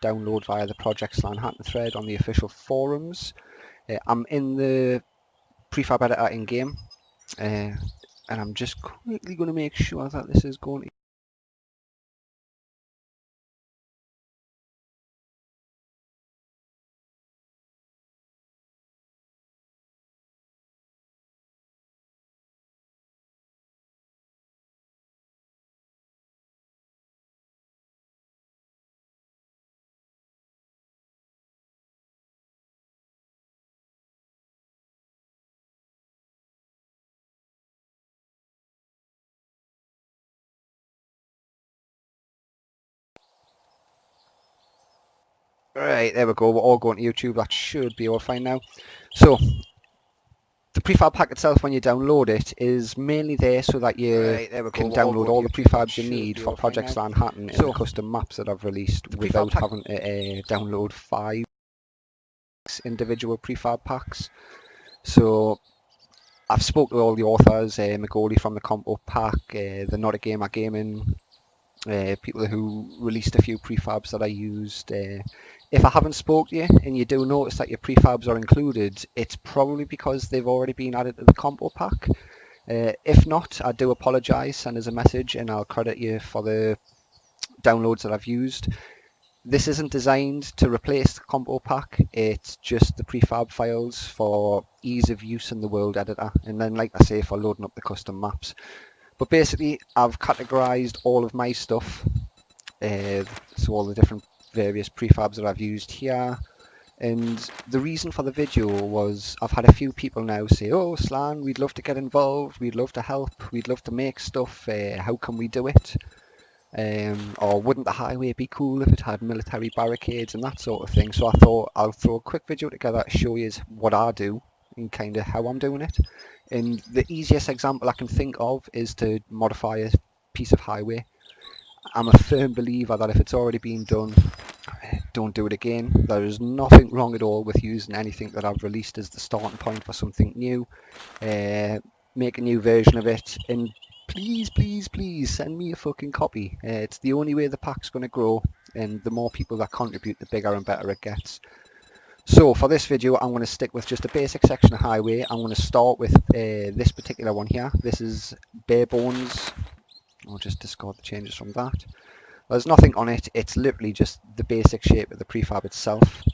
download via the Project Hatton thread on the official forums. I'm in the prefab editor in game, and I'm just quickly going to make sure that this is going to... Right, there we go, we're all going to YouTube, that should be all fine now. So, the prefab pack itself, when you download it, is mainly there so that you can download all the prefabs you need for Project Hatton and the custom maps that I've released without having to download 5 individual prefab packs. So, I've spoke to all the authors, McGoley from the Compo Pack, the Not a Gamer Gaming, people who released a few prefabs that I used. If I haven't spoke to you and you do notice that your prefabs are included, it's probably because they've already been added to the Compo Pack. If not, I do apologise, send us a message and I'll credit you for the downloads that I've used. This isn't designed to replace the Compo Pack, it's just the prefab files for ease of use in the world editor, and then, like I say, for loading up the custom maps. But basically, I've categorised all of my stuff, so all the different various prefabs that I've used here. And the reason for the video was I've had a few people now say, oh Slan, we'd love to get involved, we'd love to help, we'd love to make stuff, how can we do it? Or wouldn't the highway be cool if it had military barricades and that sort of thing. So I thought I'll throw a quick video together to show you what I do and kind of how I'm doing it. And the easiest example I can think of is to modify a piece of highway. I'm a firm believer that if it's already been done, don't do it again. There is nothing wrong at all with using anything that I've released as the starting point for something new. Make a new version of it, and please, please, please send me a fucking copy. It's the only way the pack's going to grow, and the more people that contribute, the bigger and better it gets. So for this video, I'm going to stick with just a basic section of highway. I'm going to start with this particular one here. This is bare bones. I'll just discard the changes from that. There's nothing on it. It's literally just the basic shape of the prefab itself.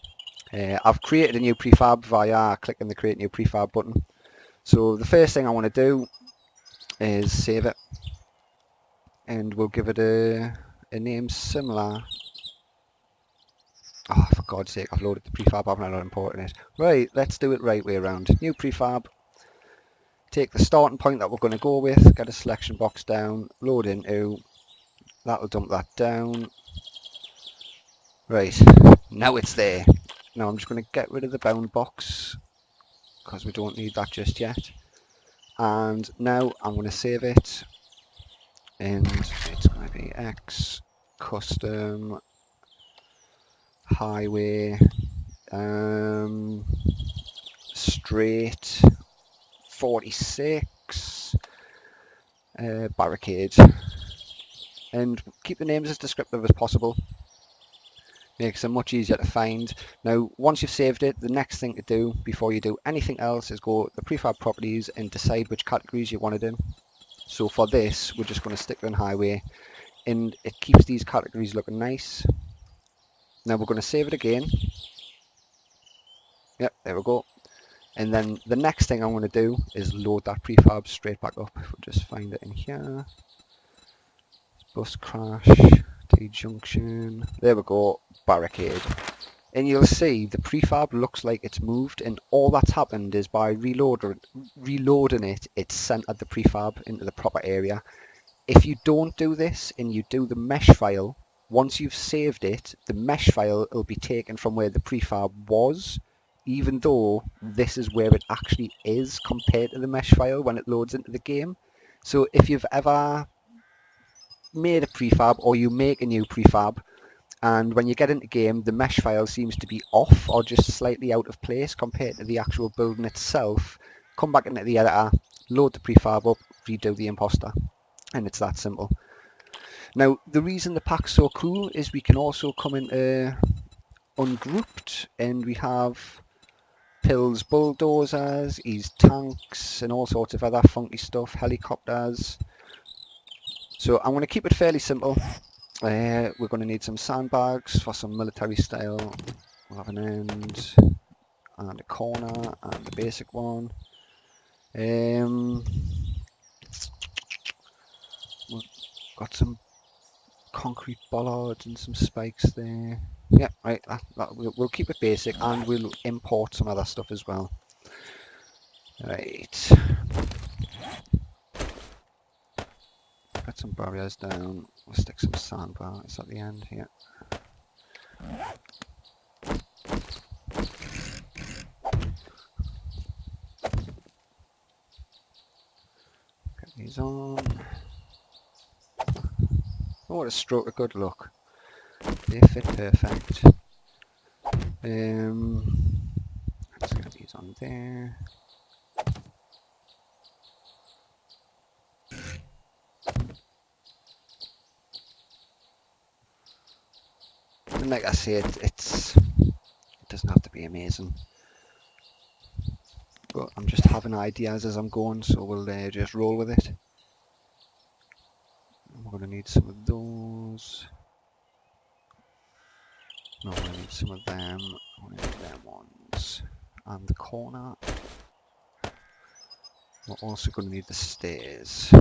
I've created a new prefab via clicking the create new prefab button. So the first thing I want to do is save it, and we'll give it a name similar. Oh, for God's sake, I've loaded the prefab, haven't I not imported it? Right, let's do it right way around. New prefab, take the starting point that we're going to go with, get a selection box down, load into, that'll dump that down. Right, now it's there. Now I'm just going to get rid of the bound box, because we don't need that just yet. And now I'm going to save it, and it's going to be X custom highway straight 46 barricade, and keep the names as descriptive as possible. Makes them much easier to find. Now once you've saved it, the next thing to do before you do anything else is go to the prefab properties and decide which categories you want it in. So for this, we're just going to stick it in highway, and it keeps these categories looking nice. Now we're going to save it again. Yep, there we go. And then the next thing I'm going to do is load that prefab straight back up. We'll just find it in here. Bus crash, T-junction. There we go, barricade. And you'll see the prefab looks like it's moved, and all that's happened is by reloading it, it's centered the prefab into the proper area. If you don't do this and you do the mesh file, once you've saved it, the mesh file will be taken from where the prefab was, even though this is where it actually is compared to the mesh file when it loads into the game. So if you've ever made a prefab, or you make a new prefab, and when you get into game the mesh file seems to be off or just slightly out of place compared to the actual building itself, come back into the editor, load the prefab up, redo the imposter, and it's that simple. Now the reason the pack's so cool is we can also come into ungrouped, and we have Pill's bulldozers, his tanks, and all sorts of other funky stuff, helicopters. So I'm going to keep it fairly simple. We're going to need some sandbags for some military style. We'll have an end and a corner and a basic one. We've got some concrete bollards and some spikes there. Yeah, right, we'll keep it basic, and we'll import some other stuff as well. Right. Put some barriers down. We'll stick some sandbars at the end here. Get these on. Oh, what a stroke of good luck. They fit perfect. Let's get these on there. And like I said, it doesn't have to be amazing. But I'm just having ideas as I'm going, so we'll just roll with it. We're going to need some of those. No, we're going to need some of them. We're going to need them ones. And the corner. We're also going to need the stairs.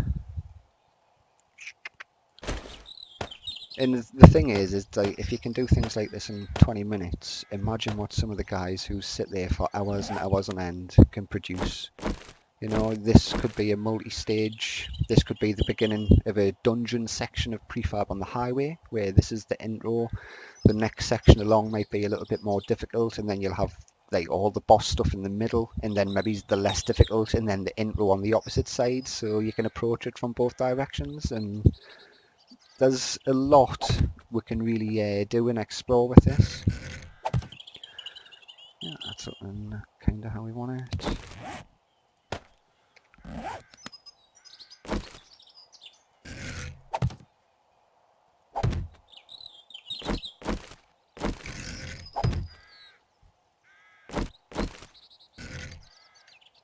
And the thing is like, if you can do things like this in 20 minutes, imagine what some of the guys who sit there for hours and hours on end can produce. You know, this could be a multi-stage, this could be the beginning of a dungeon section of prefab on the highway, where this is the intro. The next section along might be a little bit more difficult, and then you'll have like all the boss stuff in the middle, and then maybe the less difficult, and then the intro on the opposite side, so you can approach it from both directions. And there's a lot we can really do and explore with this. Yeah, that's kind of how we want it.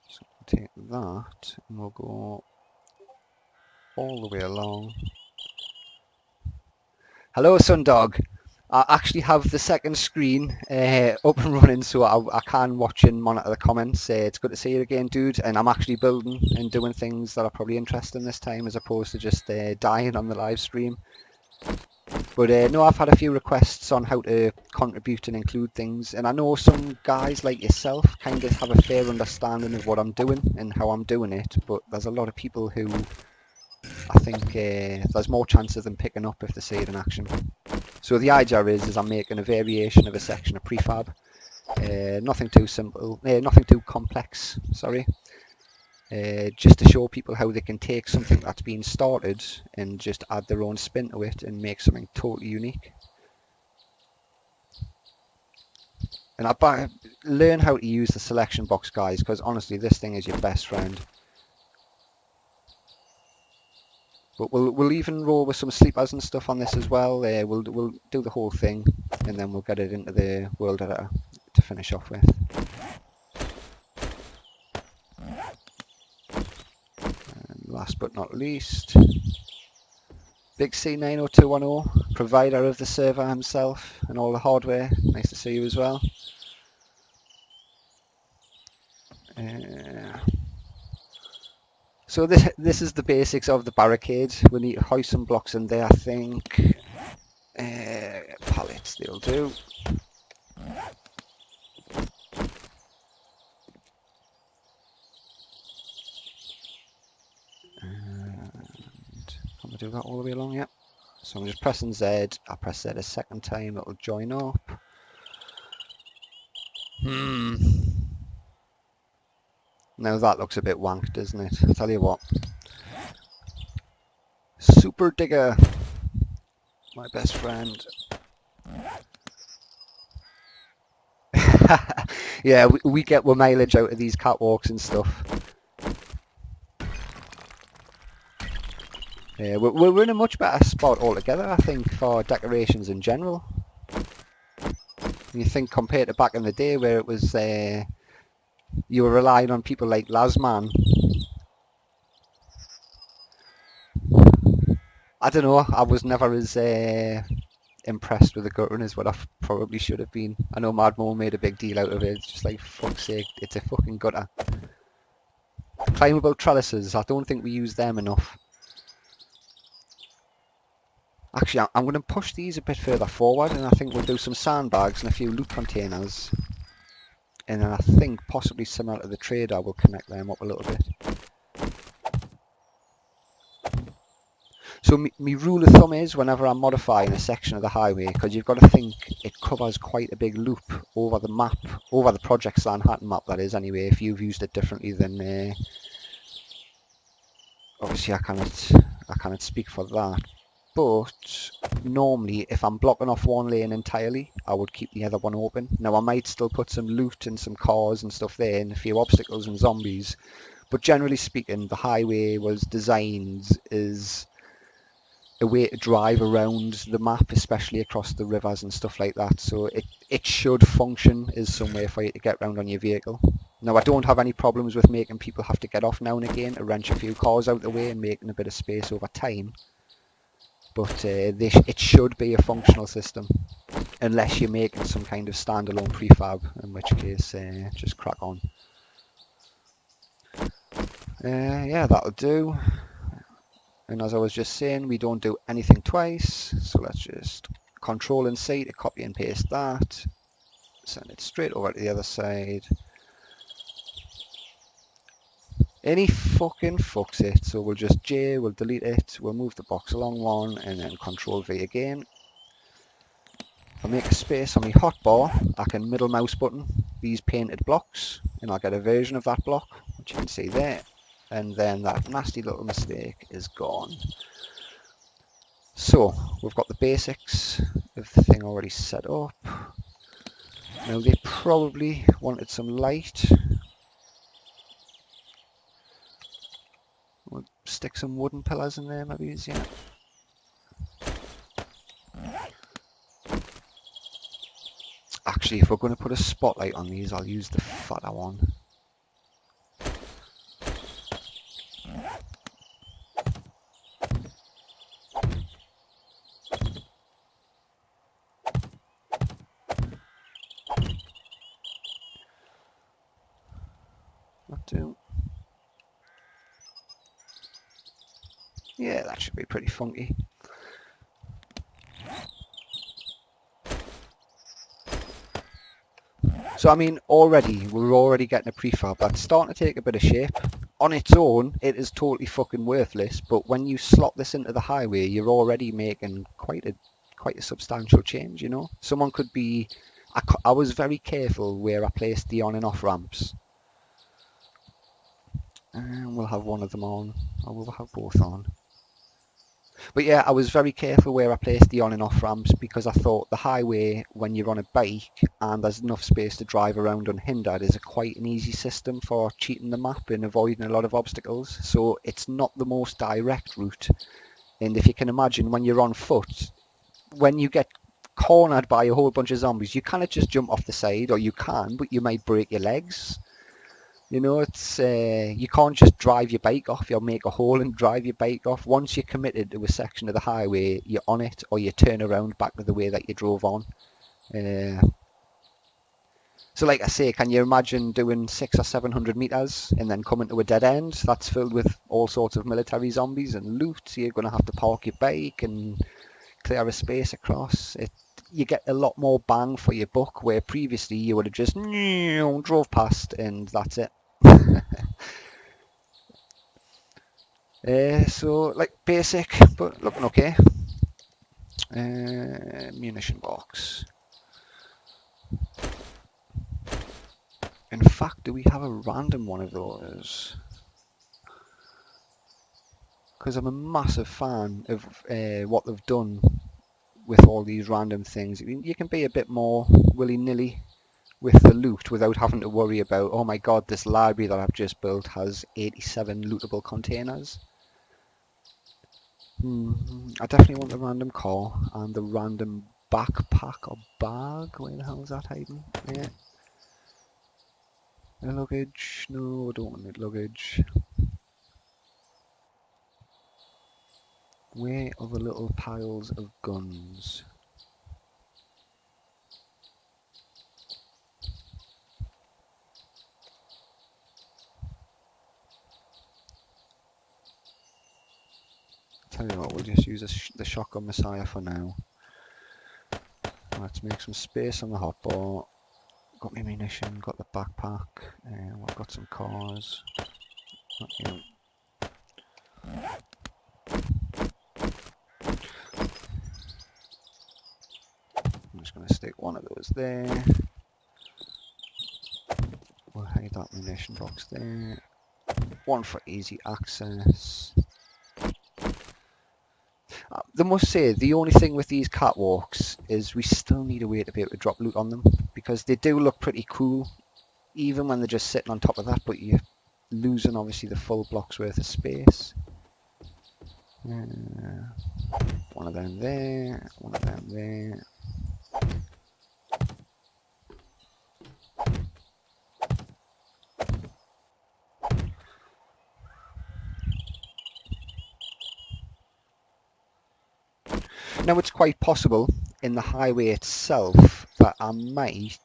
So we'll take that and we'll go all the way along. Hello, Sundog. I actually have the second screen up and running, so I can watch and monitor the comments. It's good to see you again, dude. And I'm actually building and doing things that are probably interesting this time, as opposed to just dying on the live stream. But no, I've had a few requests on how to contribute and include things, and I know some guys like yourself kind of have a fair understanding of what I'm doing and how I'm doing it, but there's a lot of people who I think there's more chance of them picking up if they see it in action. So the idea is I'm making a variation of a section of prefab. Nothing too simple, nothing too complex, sorry. Just to show people how they can take something that's been started and just add their own spin to it and make something totally unique. And learn how to use the selection box, guys, because honestly this thing is your best friend. But we'll even roll with some sleepers and stuff on this as well. We'll do the whole thing, and then we'll get it into the world editor to finish off with. And last but not least, Big C90210, provider of the server himself and all the hardware. Nice to see you as well. So this is the basics of the barricade. We need to hoist some blocks in there, I think. Pallets, they'll do. And can we do that all the way along? Yep. So I'm just pressing Z. I press Z a second time, it'll join up. Now that looks a bit wanked, doesn't it? I'll tell you what. Super Digger, my best friend. Yeah, we get our mileage out of these catwalks and stuff. Yeah, we're in a much better spot altogether, I think, for decorations in general. You think compared to back in the day where it was, you were relying on people like Lasman. I don't know, I was never as impressed with the guttering as what I probably should have been. I know Mad Mo made a big deal out of it. It's just like, fuck's sake, it's a fucking gutter. Climbable trellises, I don't think we use them enough. Actually, I'm going to push these a bit further forward, and I think we'll do some sandbags and a few loot containers. And then I think possibly similar to the trader, we'll connect them up a little bit. So my rule of thumb is whenever I'm modifying a section of the highway, because you've got to think it covers quite a big loop over the map, over the Project Slanhattan map that is anyway, if you've used it differently than... obviously I cannot speak for that. But normally if I'm blocking off one lane entirely, I would keep the other one open. Now I might still put some loot and some cars and stuff there and a few obstacles and zombies. But generally speaking, the highway was designed as a way to drive around the map, especially across the rivers and stuff like that. So it should function as somewhere for you to get around on your vehicle. Now I don't have any problems with making people have to get off now and again to wrench a few cars out of the way and making a bit of space over time. But it should be a functional system, unless you're making some kind of standalone prefab, in which case just crack on. Yeah, that'll do. And as I was just saying, we don't do anything twice, so let's just Control and C to copy and paste that, send it straight over to the other side. Any fucking fucks it, so we'll just J, we'll delete it, we'll move the box along one, and then Control V again. I'll make a space on my hotbar, I can middle mouse button these painted blocks, and I'll get a version of that block, which you can see there. And then that nasty little mistake is gone. So we've got the basics of the thing already set up. Now they probably wanted some light. We'll stick some wooden pillars in there maybe, yeah. Actually, if we're going to put a spotlight on these, I'll use the fatter one. Yeah, that should be pretty funky. So I mean, we're already getting a prefab that's starting to take a bit of shape. On its own, it is totally fucking worthless, but when you slot this into the highway, you're already making quite a substantial change, you know? Someone could be... I was very careful where I placed the on and off ramps. And we'll have one of them on, or we'll have both on. But yeah, I was very careful where I placed the on and off ramps because I thought the highway, when you're on a bike and there's enough space to drive around unhindered, is quite an easy system for cheating the map and avoiding a lot of obstacles. So it's not the most direct route. And if you can imagine, when you're on foot, when you get cornered by a whole bunch of zombies, you cannot just jump off the side, or you can, but you might break your legs. You know, it's you can't just drive your bike off. You'll make a hole and drive your bike off. Once you're committed to a section of the highway, you're on it, or you turn around back to the way that you drove on. So like I say, can you imagine doing 600 or 700 meters and then coming to a dead end that's filled with all sorts of military zombies and loot? So you're going to have to park your bike and clear a space across. You get a lot more bang for your buck, where previously you would have just drove past and that's it. So like basic, but looking okay. Munition box. In fact, do we have a random one of those? Because I'm a massive fan of what they've done with all these random things. You can be a bit more willy-nilly with the loot without having to worry about, oh my god, this library that I've just built has 87 lootable containers. I definitely want the random car and the random backpack or bag. Where the hell is that hiding? Yeah. No luggage. No, I don't want it luggage. Where are the little piles of guns? Tell you what, we'll just use the shotgun Messiah for now. Let's make some space on the hotbar. Got my ammunition, got the backpack, I've got some cars. Okay. I'm just going to stick one of those there. We'll hide that ammunition box there. One for easy access. I must say, the only thing with these catwalks is we still need a way to be able to drop loot on them, because they do look pretty cool, even when they're just sitting on top of that, but you're losing obviously the full block's worth of space. One of them there, one of them there. Now it's quite possible in the highway itself that I might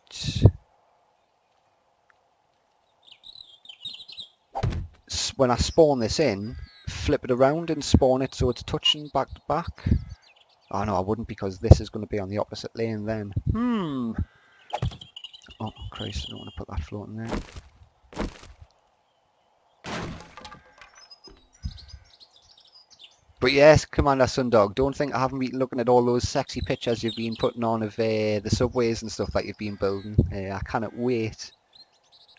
when I spawn this in, flip it around and spawn it so it's touching back to back. Oh no, I wouldn't, because this is going to be on the opposite lane then. Oh Christ, I don't want to put that floating there. But yes, Commander Sundog, don't think I haven't been looking at all those sexy pictures you've been putting on of the subways and stuff that you've been building. I cannot wait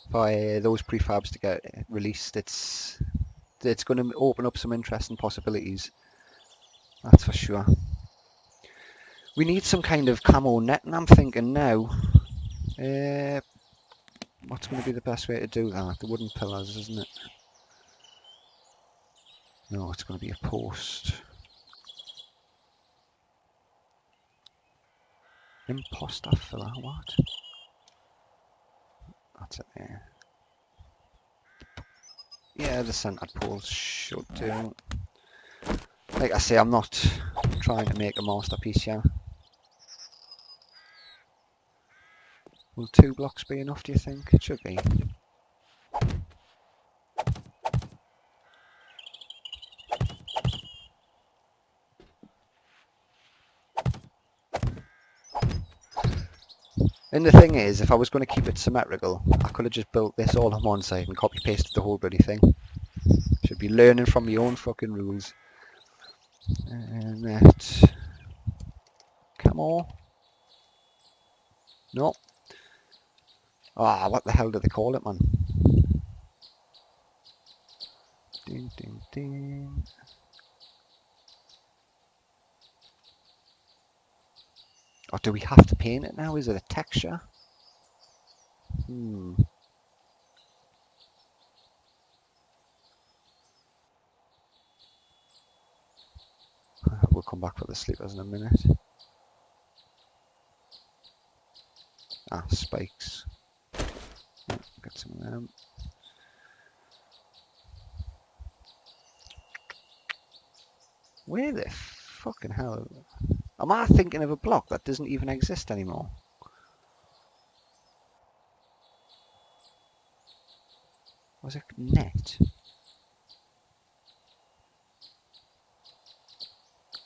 for those prefabs to get released. It's going to open up some interesting possibilities, that's for sure. We need some kind of camo netting, I'm thinking now. What's going to be the best way to do that? The wooden pillars, isn't it? No, it's going to be a post. Imposter filler, what? That's it there. Yeah, the centered poles should do. Like I say, I'm not trying to make a masterpiece here. Will 2 blocks be enough, do you think? It should be. And the thing is, if I was going to keep it symmetrical, I could have just built this all on one side and copy pasted the whole bloody thing. Should be learning from my own fucking rules. And that... Camo? No. Ah, what the hell do they call it, man? Ding, ding, ding. Or do we have to paint it now? Is it a texture? We'll come back for the sleepers in a minute. Ah, spikes. Get some of them. Where the fucking hell? Am I thinking of a block that doesn't even exist anymore? Was it net?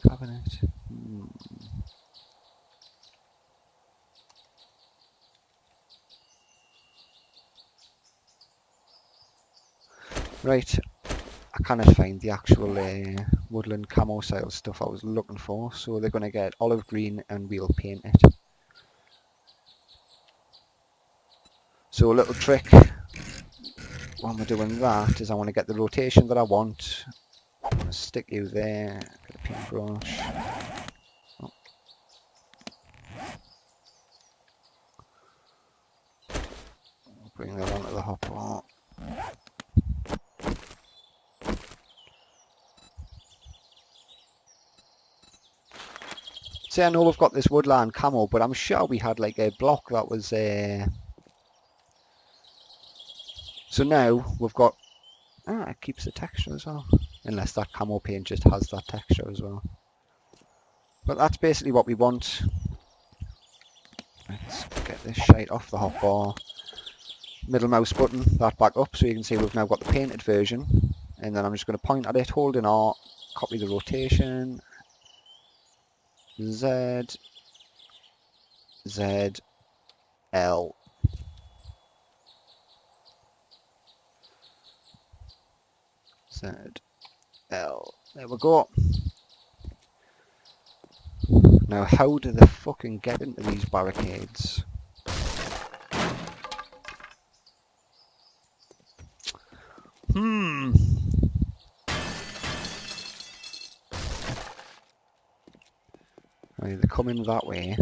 Cabinet. Right, I cannot find the actual woodland camo style stuff I was looking for, so they're going to get olive green and we'll paint it. So a little trick when we're doing that is I want to get the rotation that I want. I'm going to stick you there, get a paintbrush. Oh. Bring that onto the hotbar. See, I know we've got this woodland camo, but I'm sure we had like a block that was... So now we've got... Ah, it keeps the texture as well. Unless that camo paint just has that texture as well. But that's basically what we want. Let's get this shite off the hotbar. Middle mouse button, that back up, so you can see we've now got the painted version. And then I'm just going to point at it, holding R, copy the rotation. Z, Z, L. Z, L. There we go. Now, how do they fucking get into these barricades? Right, they're coming that way.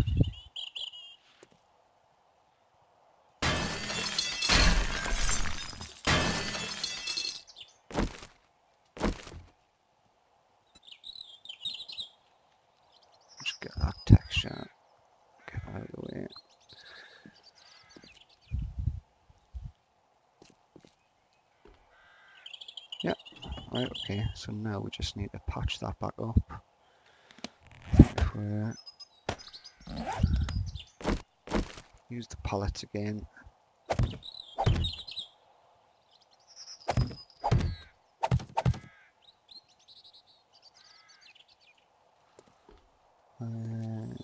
Just get that texture. Get that out of the way. Yeah, right, okay, so now we just need to patch that back up. If we use the pallets again. And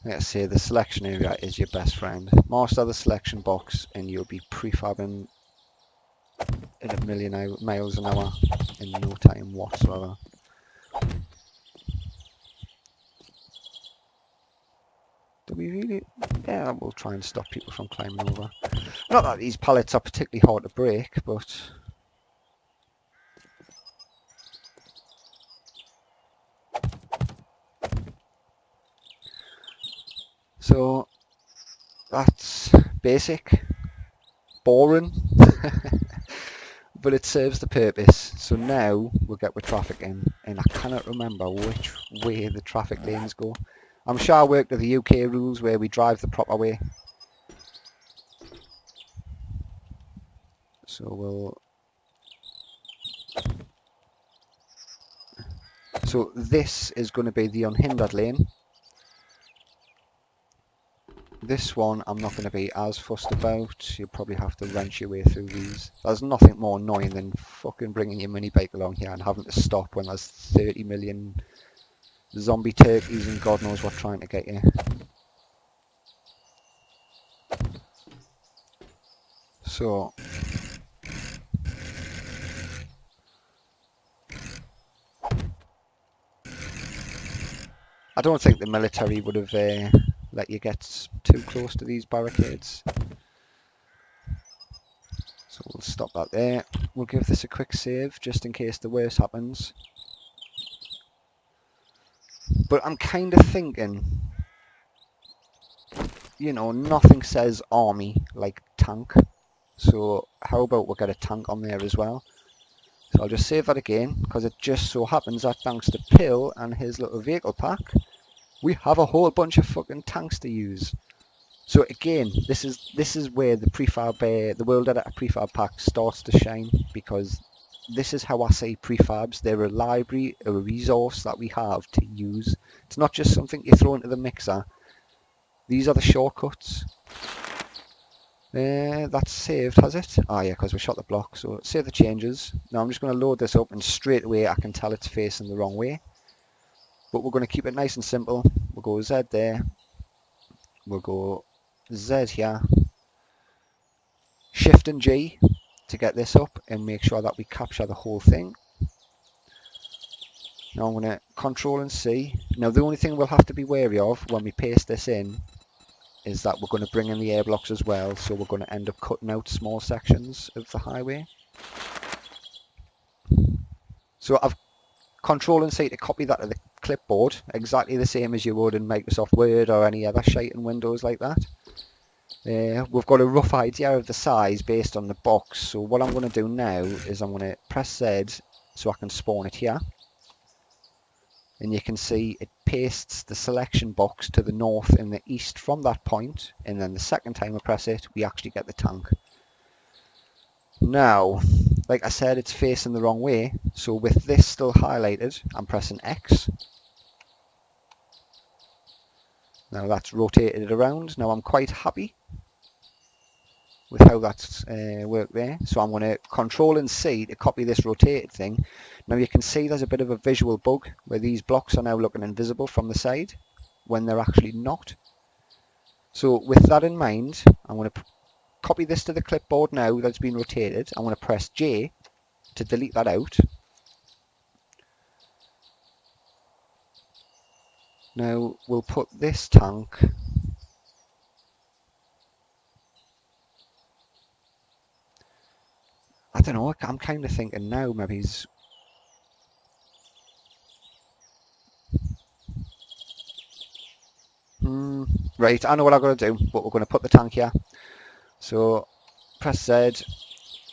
let's say the selection area is your best friend. Master the selection box and you'll be prefabbing at 1,000,000 miles an hour in no time whatsoever. Do we really? Yeah, we'll try and stop people from climbing over. Not that these pallets are particularly hard to break, but... So, that's basic, boring, but it serves the purpose. So now we'll get with traffic in, and I cannot remember which way the traffic lanes go. I'm sure I worked with the UK rules where we drive the proper way. So we'll... So this is going to be the unhindered lane. This one I'm not going to be as fussed about. You'll probably have to wrench your way through these. There's nothing more annoying than fucking bringing your mini bike along here and having to stop when there's 30 million zombie turkeys and God knows what trying to get you. So... I don't think the military would have let you get too close to these barricades. So we'll stop that there. We'll give this a quick save just in case the worst happens. But I'm kind of thinking, you know, nothing says army like tank. So how about we get a tank on there as well. So I'll just save that again because it just so happens that thanks to Pill and his little vehicle pack, we have a whole bunch of fucking tanks to use. So again, this is where the prefab, the World Editor prefab pack starts to shine, because this is how I see prefabs. They're a library, a resource that we have to use. It's not just something you throw into the mixer. These are the shortcuts. That's saved, has it? Ah, yeah, because we shot the block. So save the changes. Now I'm just going to load this up, and straight away I can tell it's facing the wrong way. But we're going to keep it nice and simple. We'll go Z there. We'll go Z here. Shift and G to get this up and make sure that we capture the whole thing. Now I'm going to Control and C. Now the only thing we'll have to be wary of when we paste this in is that we're going to bring in the air blocks as well, so we're going to end up cutting out small sections of the highway. So I've Control and C to copy that to the clipboard, exactly the same as you would in Microsoft Word or any other shite in Windows like that. We've got a rough idea of the size based on the box, so what I'm going to do now is I'm going to press Z so I can spawn it here. and you can see it pastes the selection box to the north and the east from that point, and then the second time I press it, we actually get the tank. Now, like I said, it's facing the wrong way, so with this still highlighted, I'm pressing X. Now that's rotated it around. Now I'm quite happy with how that's worked there. So I'm going to Control and C to copy this rotated thing. Now you can see there's a bit of a visual bug where these blocks are now looking invisible from the side when they're actually not. So with that in mind, I'm going to copy this to the clipboard now that's been rotated. I'm going to press J to delete that out. Now we'll put this tank I don't know, I'm kind of thinking now maybe he's... Right, I know what I've got to do, but we're going to put the tank here. So press Z,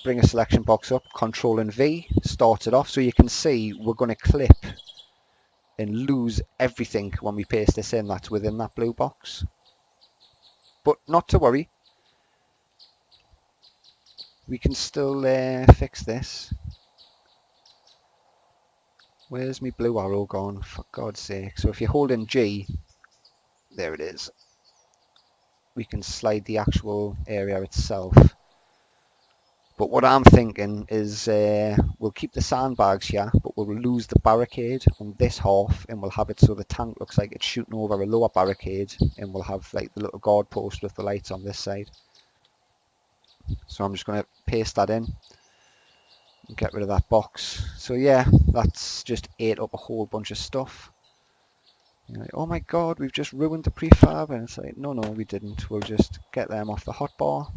bring a selection box up, Control and V, start it off. So you can see we're going to clip and lose everything when we paste this in that's within that blue box. But not to worry, we can still fix this. Where's my blue arrow gone, for God's sake? So if you hold in G, there it is. We can slide the actual area itself. But what I'm thinking is we'll keep the sandbags here, but we'll lose the barricade on this half, and we'll have it so the tank looks like it's shooting over a lower barricade, and we'll have like the little guard post with the lights on this side. So I'm just going to paste that in and get rid of that box. So yeah, that's just ate up a whole bunch of stuff. You're like, oh my god, we've just ruined the prefab, and it's like, no, we didn't. We'll just get them off the hotbar.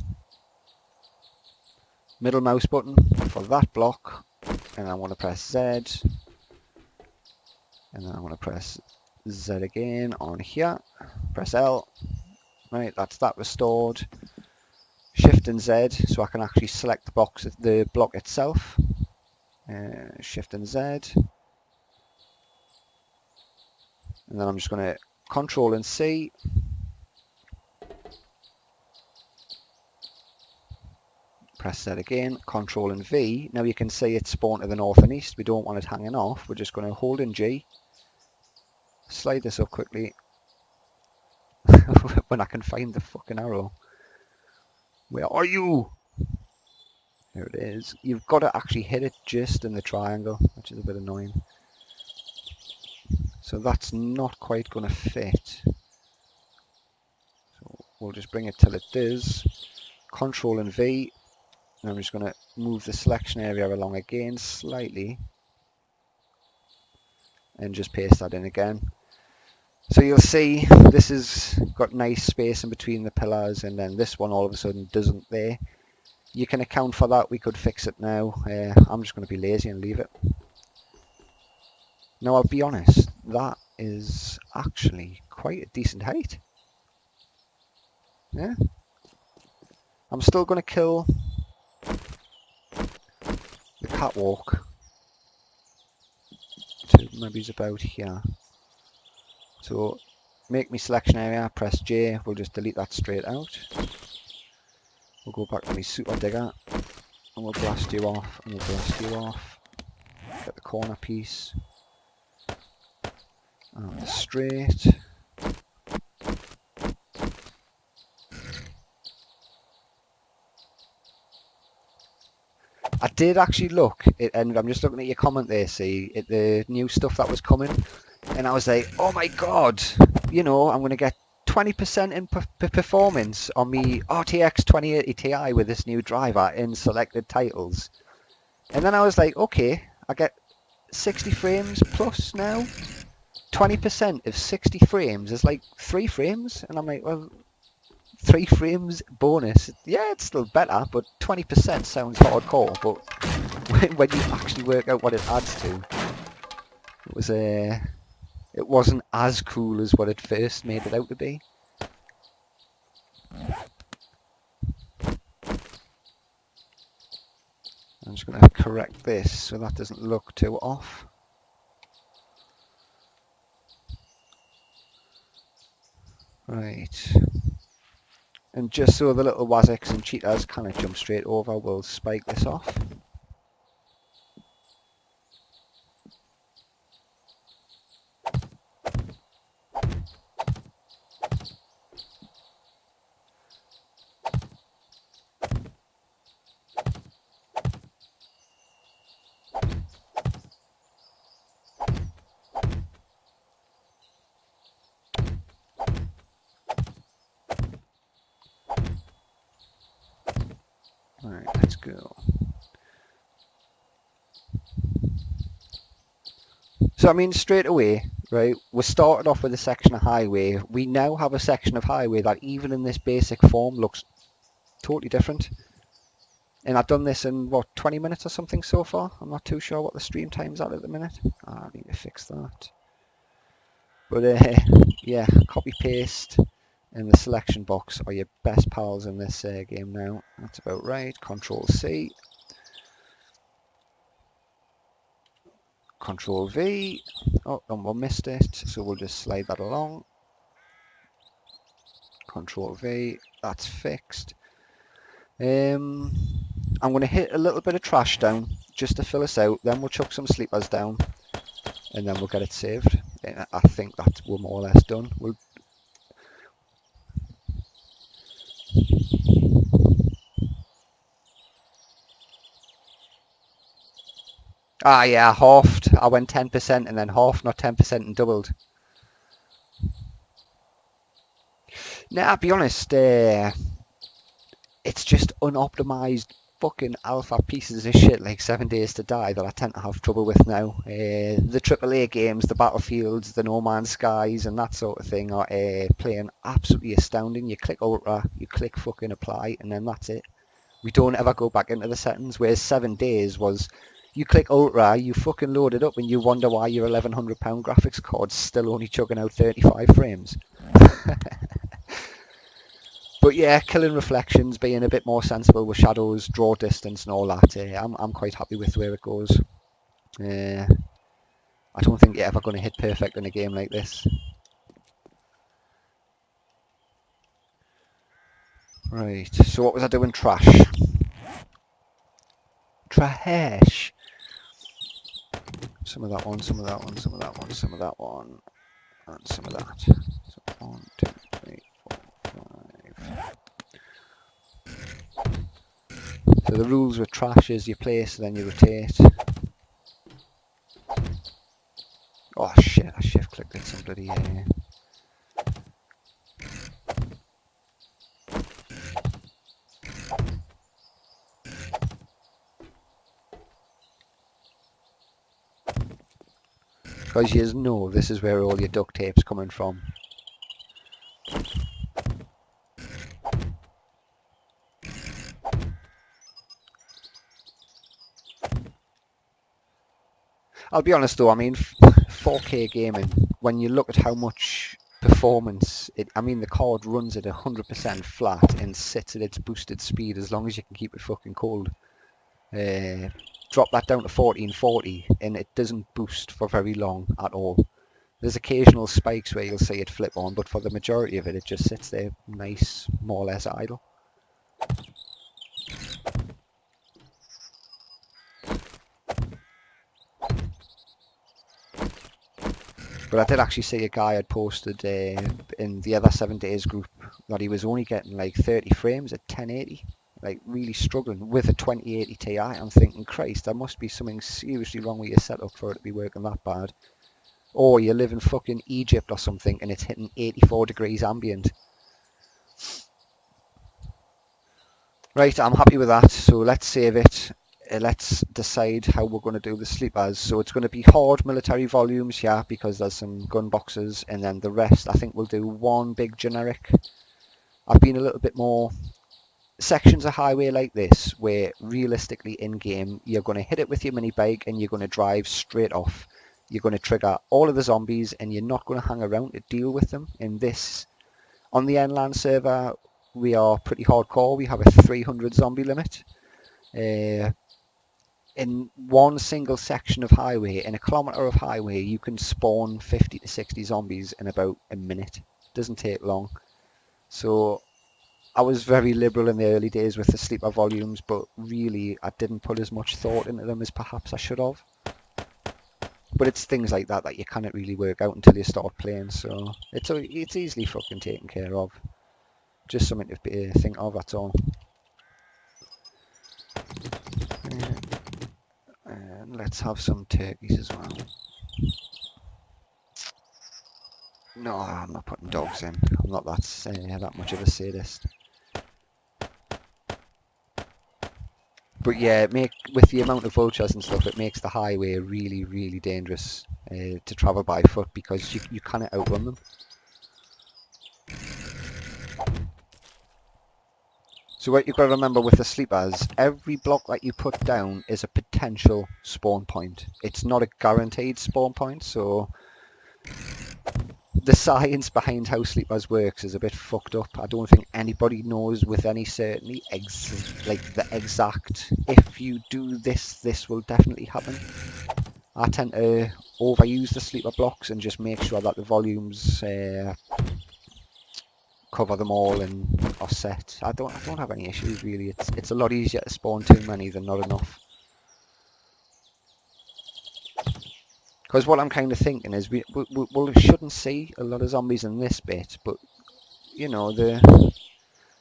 Middle mouse button for that block, and I want to press Z, and then I want to press Z again on here, press L, right, that's that restored. Shift and Z, so I can actually select the block itself. Shift and Z, and then I'm just going to Control and C. Press Z again, Control and V. Now you can see it's spawned to the north and east. We don't want it hanging off. We're just going to hold in G. Slide this up quickly. When I can find the fucking arrow. Where are you? There it is. You've got to actually hit it just in the triangle, which is a bit annoying. So that's not quite going to fit. So we'll just bring it till it does. Control and V. And I'm just going to move the selection area along again slightly. And just paste that in again. So you'll see this has got nice space in between the pillars, and then this one all of a sudden doesn't there. You can account for that. We could fix it now. I'm just going to be lazy and leave it. Now I'll be honest, that is actually quite a decent height. Yeah. I'm still going to kill the catwalk to maybe about here. So make me selection area, press J, we'll just delete that straight out. We'll go back to my super digger and we'll blast you off, and we'll blast you off. Get the corner piece. And straight. I did actually look, and I'm just looking at your comment there, see, at the new stuff that was coming, and I was like, oh my god, you know, I'm going to get 20% in performance on me RTX 2080 Ti with this new driver in selected titles. And then I was like, okay, I get 60 frames plus now. 20% of 60 frames is like 3 frames, and I'm like, well, 3 frames bonus, yeah, it's still better, but 20% sounds hardcore. But when you actually work out what it adds to, it wasn't as cool as what it first made it out to be. I'm just going to correct this so that doesn't look too off. Right. And just so the little waziks and cheetahs cannot jump straight over, we'll spike this off. Right, let's go. So I mean, straight away, right, we started off with a section of highway. We now have a section of highway that even in this basic form looks totally different. And I've done this in, what, 20 minutes or something so far? I'm not too sure what the stream time's at the minute. I need to fix that. But yeah, copy paste in the selection box are your best pals in this game now. That's about right. Control C. Control V. Oh, and we missed it, so we'll just slide that along. Control V. That's fixed. I'm going to hit a little bit of trash down just to fill us out. Then we'll chuck some sleepers down, and then we'll get it saved. I think that we're more or less done. Ah, yeah, halved. I went 10% and then half, not 10% and doubled. Now, to be honest, it's just unoptimized fucking alpha pieces of shit like 7 Days to Die that I tend to have trouble with now. The AAA games, the Battlefields, the No Man's Skies and that sort of thing are playing absolutely astounding. You click Ultra, you click fucking Apply, and then that's it. We don't ever go back into the settings, whereas 7 Days was... You click Ultra, you fucking load it up and you wonder why your £1,100 graphics card's still only chugging out 35 frames. But yeah, killing reflections, being a bit more sensible with shadows, draw distance and all that. I'm quite happy with where it goes. I don't think you're ever going to hit perfect in a game like this. Right, so what was I doing? Trash. Trash. Some of that one, some of that one, some of that one, some of that one, and some of that. So 1, 2, 3, 4, 5. So the rules with trash is you place, then you rotate. Oh shit, I shift clicked it some bloody because you know this is where all your duct tape's coming from. I'll be honest though, I mean 4K gaming, when you look at how much performance, I mean the card runs at 100% flat and sits at its boosted speed as long as you can keep it fucking cold. Drop that down to 1440 and it doesn't boost for very long at all. There's occasional spikes where you'll see it flip on, but for the majority of it, it just sits there nice, more or less idle. But I did actually see a guy had posted in the other 7 Days group that he was only getting like 30 frames at 1080. Like really struggling with a 2080 Ti. I'm thinking, Christ, there must be something seriously wrong with your setup for it to be working that bad. Or you live in fucking Egypt or something and it's hitting 84 degrees ambient. Right, I'm happy with that. So let's save it. Let's decide how we're going to do the sleepers. So it's going to be hard military volumes, yeah, because there's some gun boxes, and then the rest I think we'll do one big generic. I've been a little bit more sections of highway like this where realistically in game you're going to hit it with your mini bike and you're going to drive straight off. You're going to trigger all of the zombies and you're not going to hang around to deal with them. In this, on the Enland server, we are pretty hardcore. We have a 300 zombie limit. In one single section of highway, in a kilometre of highway, you can spawn 50 to 60 zombies in about a minute. doesn't take long. So I was very liberal in the early days with the sleeper volumes, but really I didn't put as much thought into them as perhaps I should have. But it's things like that that you cannot really work out until you start playing, so it's easily fucking taken care of. Just something to think of, that's all. And let's have some turkeys as well. No, I'm not putting dogs in. I'm not that much of a sadist. But yeah, with the amount of vultures and stuff, it makes the highway really, really dangerous to travel by foot because you cannot outrun them. So what you've got to remember with the sleepers, every block that you put down is a potential spawn point. It's not a guaranteed spawn point, so the science behind how sleepers works is a bit fucked up. I don't think anybody knows with any certainty like the exact, if you do this, this will definitely happen. I tend to overuse the sleeper blocks and just make sure that the volumes cover them all and are set. I don't have any issues really. It's a lot easier to spawn too many than not enough. Because what I'm kind of thinking is we shouldn't see a lot of zombies in this bit, but you know, the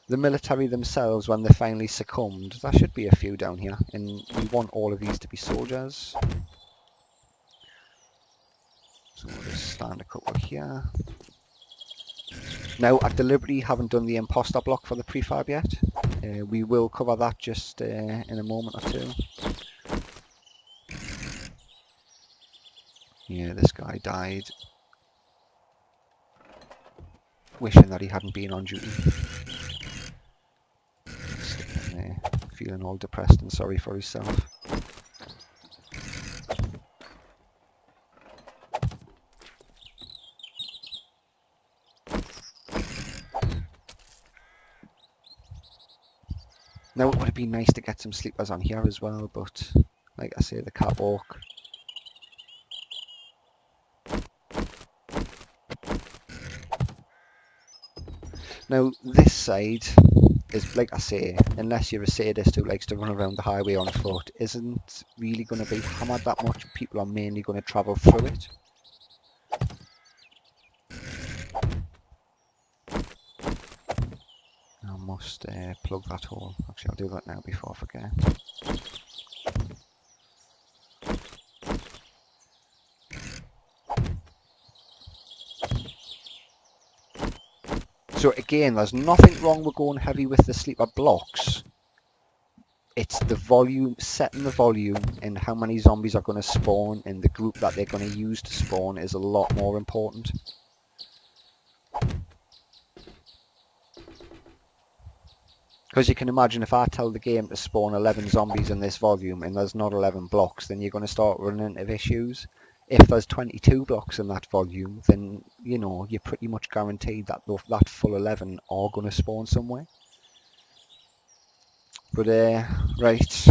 military themselves, when they finally succumbed, there should be a few down here, and we want all of these to be soldiers. So we'll just stand a couple here. Now, I deliberately haven't done the imposter block for the prefab yet. We will cover that just in a moment or two. Yeah, this guy died. Wishing that he hadn't been on duty. Stick him there, feeling all depressed and sorry for himself. Now it would have been nice to get some sleepers on here as well, but like I say, the catwalk. Now this side is, like I say, unless you're a sadist who likes to run around the highway on foot, isn't really going to be hammered that much. People are mainly going to travel through it. I must plug that hole. Actually, I'll do that now before I forget. So again, there's nothing wrong with going heavy with the sleeper blocks. It's the volume, setting the volume and how many zombies are going to spawn and the group that they're going to use to spawn is a lot more important. Because you can imagine if I tell the game to spawn 11 zombies in this volume and there's not 11 blocks, then you're going to start running into issues. If there's 22 blocks in that volume, then, you know, you're pretty much guaranteed that that full 11 are going to spawn somewhere. But, right,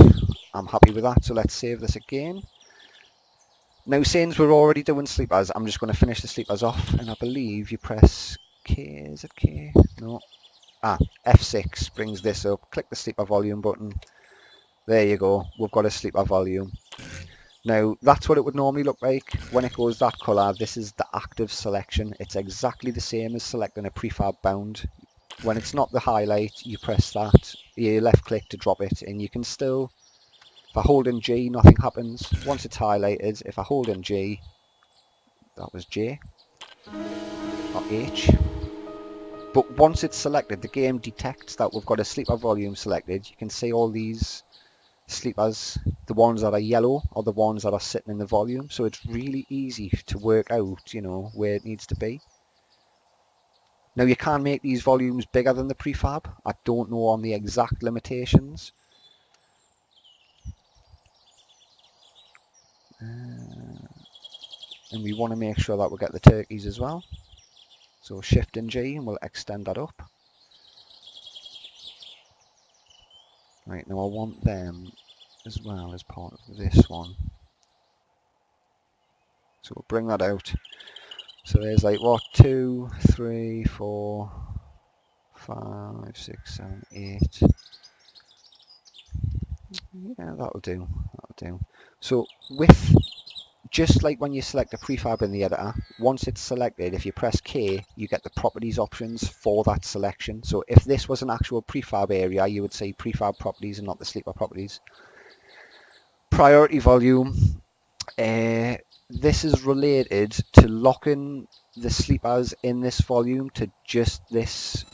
I'm happy with that, so let's save this again. Now, since we're already doing sleepers, I'm just going to finish the sleepers off, and I believe you press K, is it K? No. F6 brings this up. Click the sleeper volume button. There you go. We've got a sleeper volume. Now, that's what it would normally look like. When it goes that colour, this is the active selection. It's exactly the same as selecting a prefab bound. When it's not the highlight, you press that. You left click to drop it, and you can still, if I hold in G, nothing happens. Once it's highlighted, if I hold in G, that was J, or H. But once it's selected, the game detects that we've got a sleeper volume selected. You can see all these sleepers, the ones that are yellow are the ones that are sitting in the volume. So it's really easy to work out, you know, where it needs to be. Now you can make these volumes bigger than the prefab. I don't know on the exact limitations. And we want to make sure that we get the turkeys as well. So Shift and G and we'll extend that up. Right, now I want them as well as part of this one. So we'll bring that out. So there's like what, 2, 3, 4, 5, 6, 7, 8. Yeah, that'll do. That'll do. So with, just like when you select a prefab in the editor, once it's selected, if you press K, you get the properties options for that selection. So if this was an actual prefab area, you would say prefab properties and not the sleeper properties. Priority volume. This is related to locking the sleepers in this volume to just this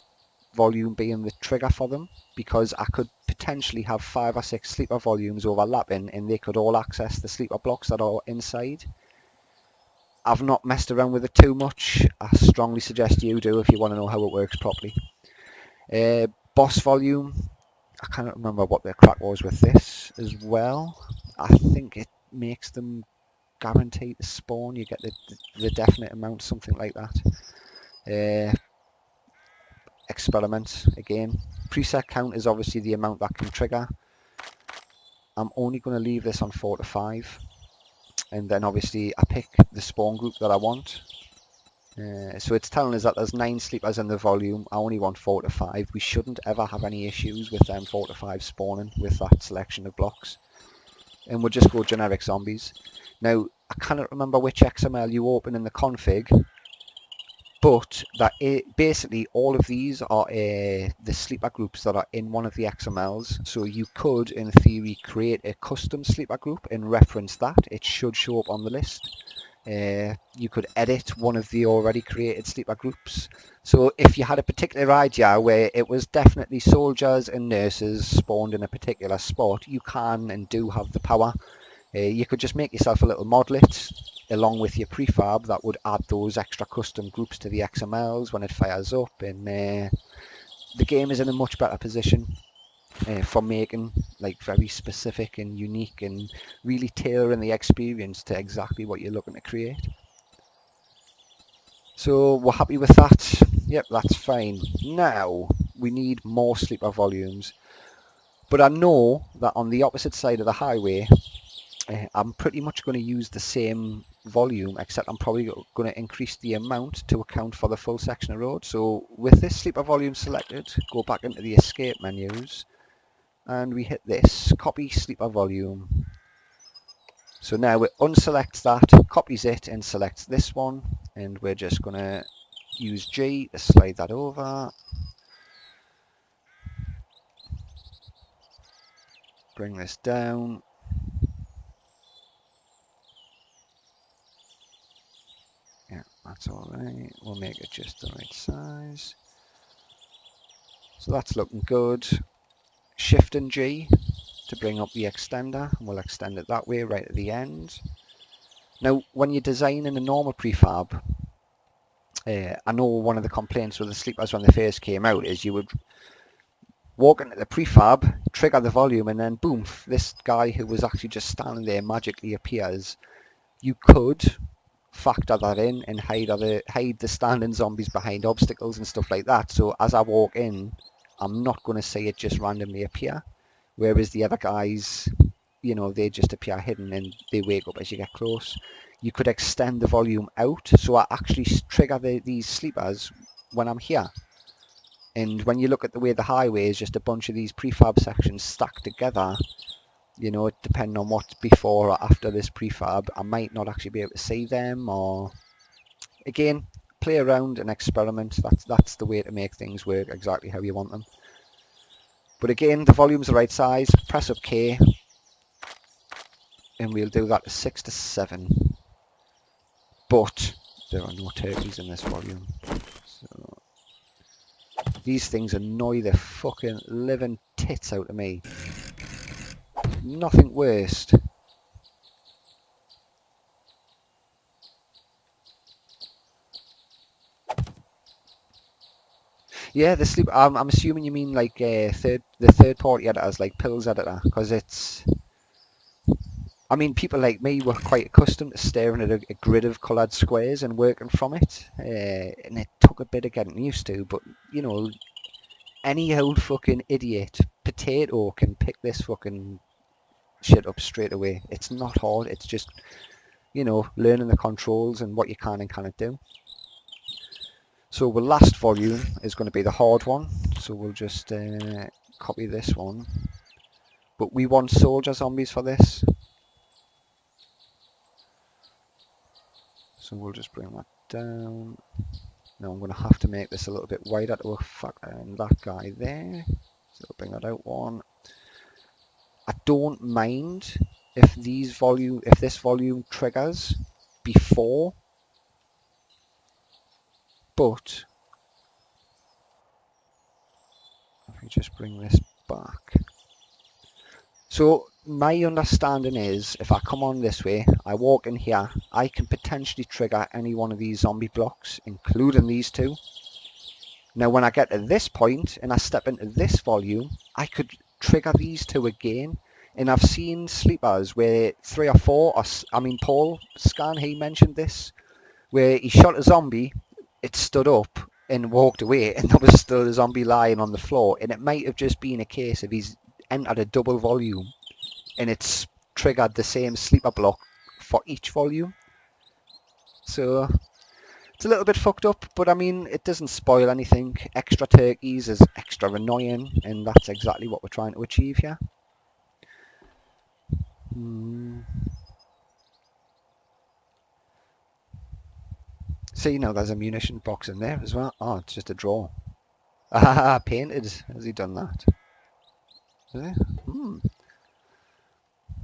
volume being the trigger for them, because I could potentially have 5 or 6 sleeper volumes overlapping and they could all access the sleeper blocks that are inside. I've not messed around with it too much. I strongly suggest you do if you want to know how it works properly. Boss volume, I can't remember what the crack was with this as well. I think it makes them guaranteed to spawn. You get the definite amount, something like that. Experiment again. Preset count is obviously the amount that can trigger. I'm only going to leave this on 4 to 5, and then obviously I pick the spawn group that I want. So it's telling us that there's 9 sleepers in the volume. I only want 4 to 5. We shouldn't ever have any issues with them 4 to 5 spawning with that selection of blocks. And we'll just go generic zombies. Now, I cannot remember which XML you open in the config, but that basically all of these are the sleeper groups that are in one of the XMLs. So you could, in theory, create a custom sleeper group and reference that. It should show up on the list. You could edit one of the already created sleeper groups. So if you had a particular idea where it was definitely soldiers and nurses spawned in a particular spot, you can and do have the power. You could just make yourself a little modlet along with your prefab that would add those extra custom groups to the XMLs when it fires up, and the game is in a much better position for making like very specific and unique and really tailoring the experience to exactly what you're looking to create. So we're happy with that. Yep, that's fine. Now we need more sleeper volumes, but I know that on the opposite side of the highway I'm pretty much going to use the same volume, except I'm probably going to increase the amount to account for the full section of road. So with this sleeper volume selected, go back into the escape menus and we hit this, copy sleeper volume. So now it unselects that, copies it and selects this one, and we're just going to use G to slide that over. Bring this down. Yeah, that's alright. We'll make it just the right size. So that's looking good. Shift and G to bring up the extender, and we'll extend it that way right at the end. Now, when you're designing a normal prefab, I know one of the complaints with the sleepers when they first came out is you would walk into the prefab, trigger the volume, and then boom, this guy who was actually just standing there magically appears. You could factor that in and hide the standing zombies behind obstacles and stuff like that. So as I walk in, I'm not going to see it just randomly appear. Whereas the other guys, you know, they just appear hidden and they wake up as you get close. You could extend the volume out, so I actually trigger these sleepers when I'm here. And when you look at the way the highway is just a bunch of these prefab sections stacked together, you know, depending on what's before or after this prefab, I might not actually be able to see them. Or again, play around and experiment. That's the way to make things work exactly how you want them. But again, the volume's the right size. Press up K, and we'll do that to 6 to 7. But there are no turkeys in this volume. So these things annoy the fucking living tits out of me. Nothing worse. Yeah, the sleep. I'm assuming you mean like the third party editors, like Pills editor, because it's. I mean, people like me were quite accustomed to staring at a grid of coloured squares and working from it, and it took a bit of getting used to. But you know, any old fucking idiot potato can pick this fucking shit up straight away. It's not hard. It's just, you know, learning the controls and what you can and cannot do. So the last volume is going to be the hard one. So we'll just copy this one. But we want soldier zombies for this. So we'll just bring that down. Now I'm going to have to make this a little bit wider to factor in that guy there. So we'll bring that out one. I don't mind if this volume triggers before, but if we just bring this back. So my understanding is if I come on this way, I walk in here, I can potentially trigger any one of these zombie blocks, including these two. Now when I get to this point and I step into this volume, I could trigger these two again. And I've seen sleepers where 3 or 4, Paul Scan, he mentioned this, where he shot a zombie, it stood up and walked away, and there was still a zombie lying on the floor. And it might have just been a case of he's entered a double volume and it's triggered the same sleeper block for each volume. So it's a little bit fucked up, but I mean, it doesn't spoil anything. Extra turkeys is extra annoying, and that's exactly what we're trying to achieve here. See, now there's a munition box in there as well. Oh, it's just a drawer. Ah, painted. Has he done that? Is he?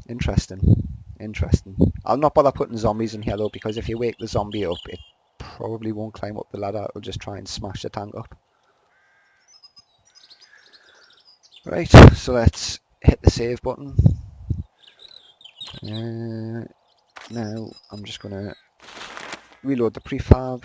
Interesting. Interesting. I'll not bother putting zombies in here though, because if you wake the zombie up, it probably won't climb up the ladder. It'll just try and smash the tank up. Right, so let's hit the save button. Now I'm just going to reload the prefab.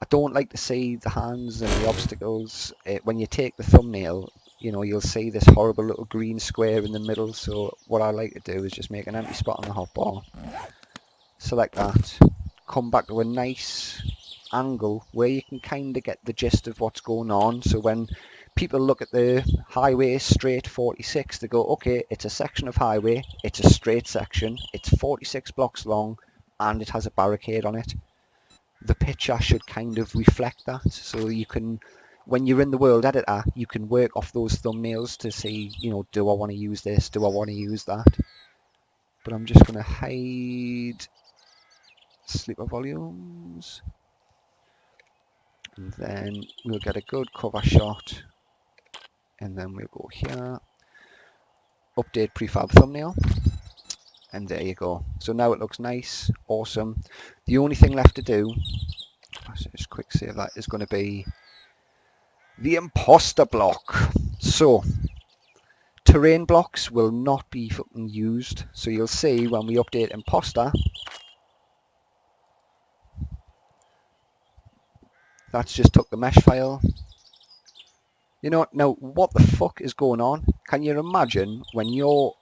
I don't like to see the hands and the obstacles. When you take the thumbnail, you know, you'll see this horrible little green square in the middle. So what I like to do is just make an empty spot on the hotbar. Select that. Come back to a nice angle where you can kind of get the gist of what's going on. So when people look at the highway straight 46, they go, okay, it's a section of highway, it's a straight section, it's 46 blocks long, and it has a barricade on it. The picture should kind of reflect that, so you can, when you're in the world editor, you can work off those thumbnails to see, you know, do I want to use this, do I want to use that. But I'm just going to hide sleeper volumes, and then we'll get a good cover shot, and then we'll go here, update prefab thumbnail, and there you go. So now it looks nice, awesome. The only thing left to do, just quick save that, is going to be the imposter block. So terrain blocks will not be fucking used. So you'll see when we update imposter, that's just took the mesh file. You know, now what the fuck is going on? Can you imagine when you're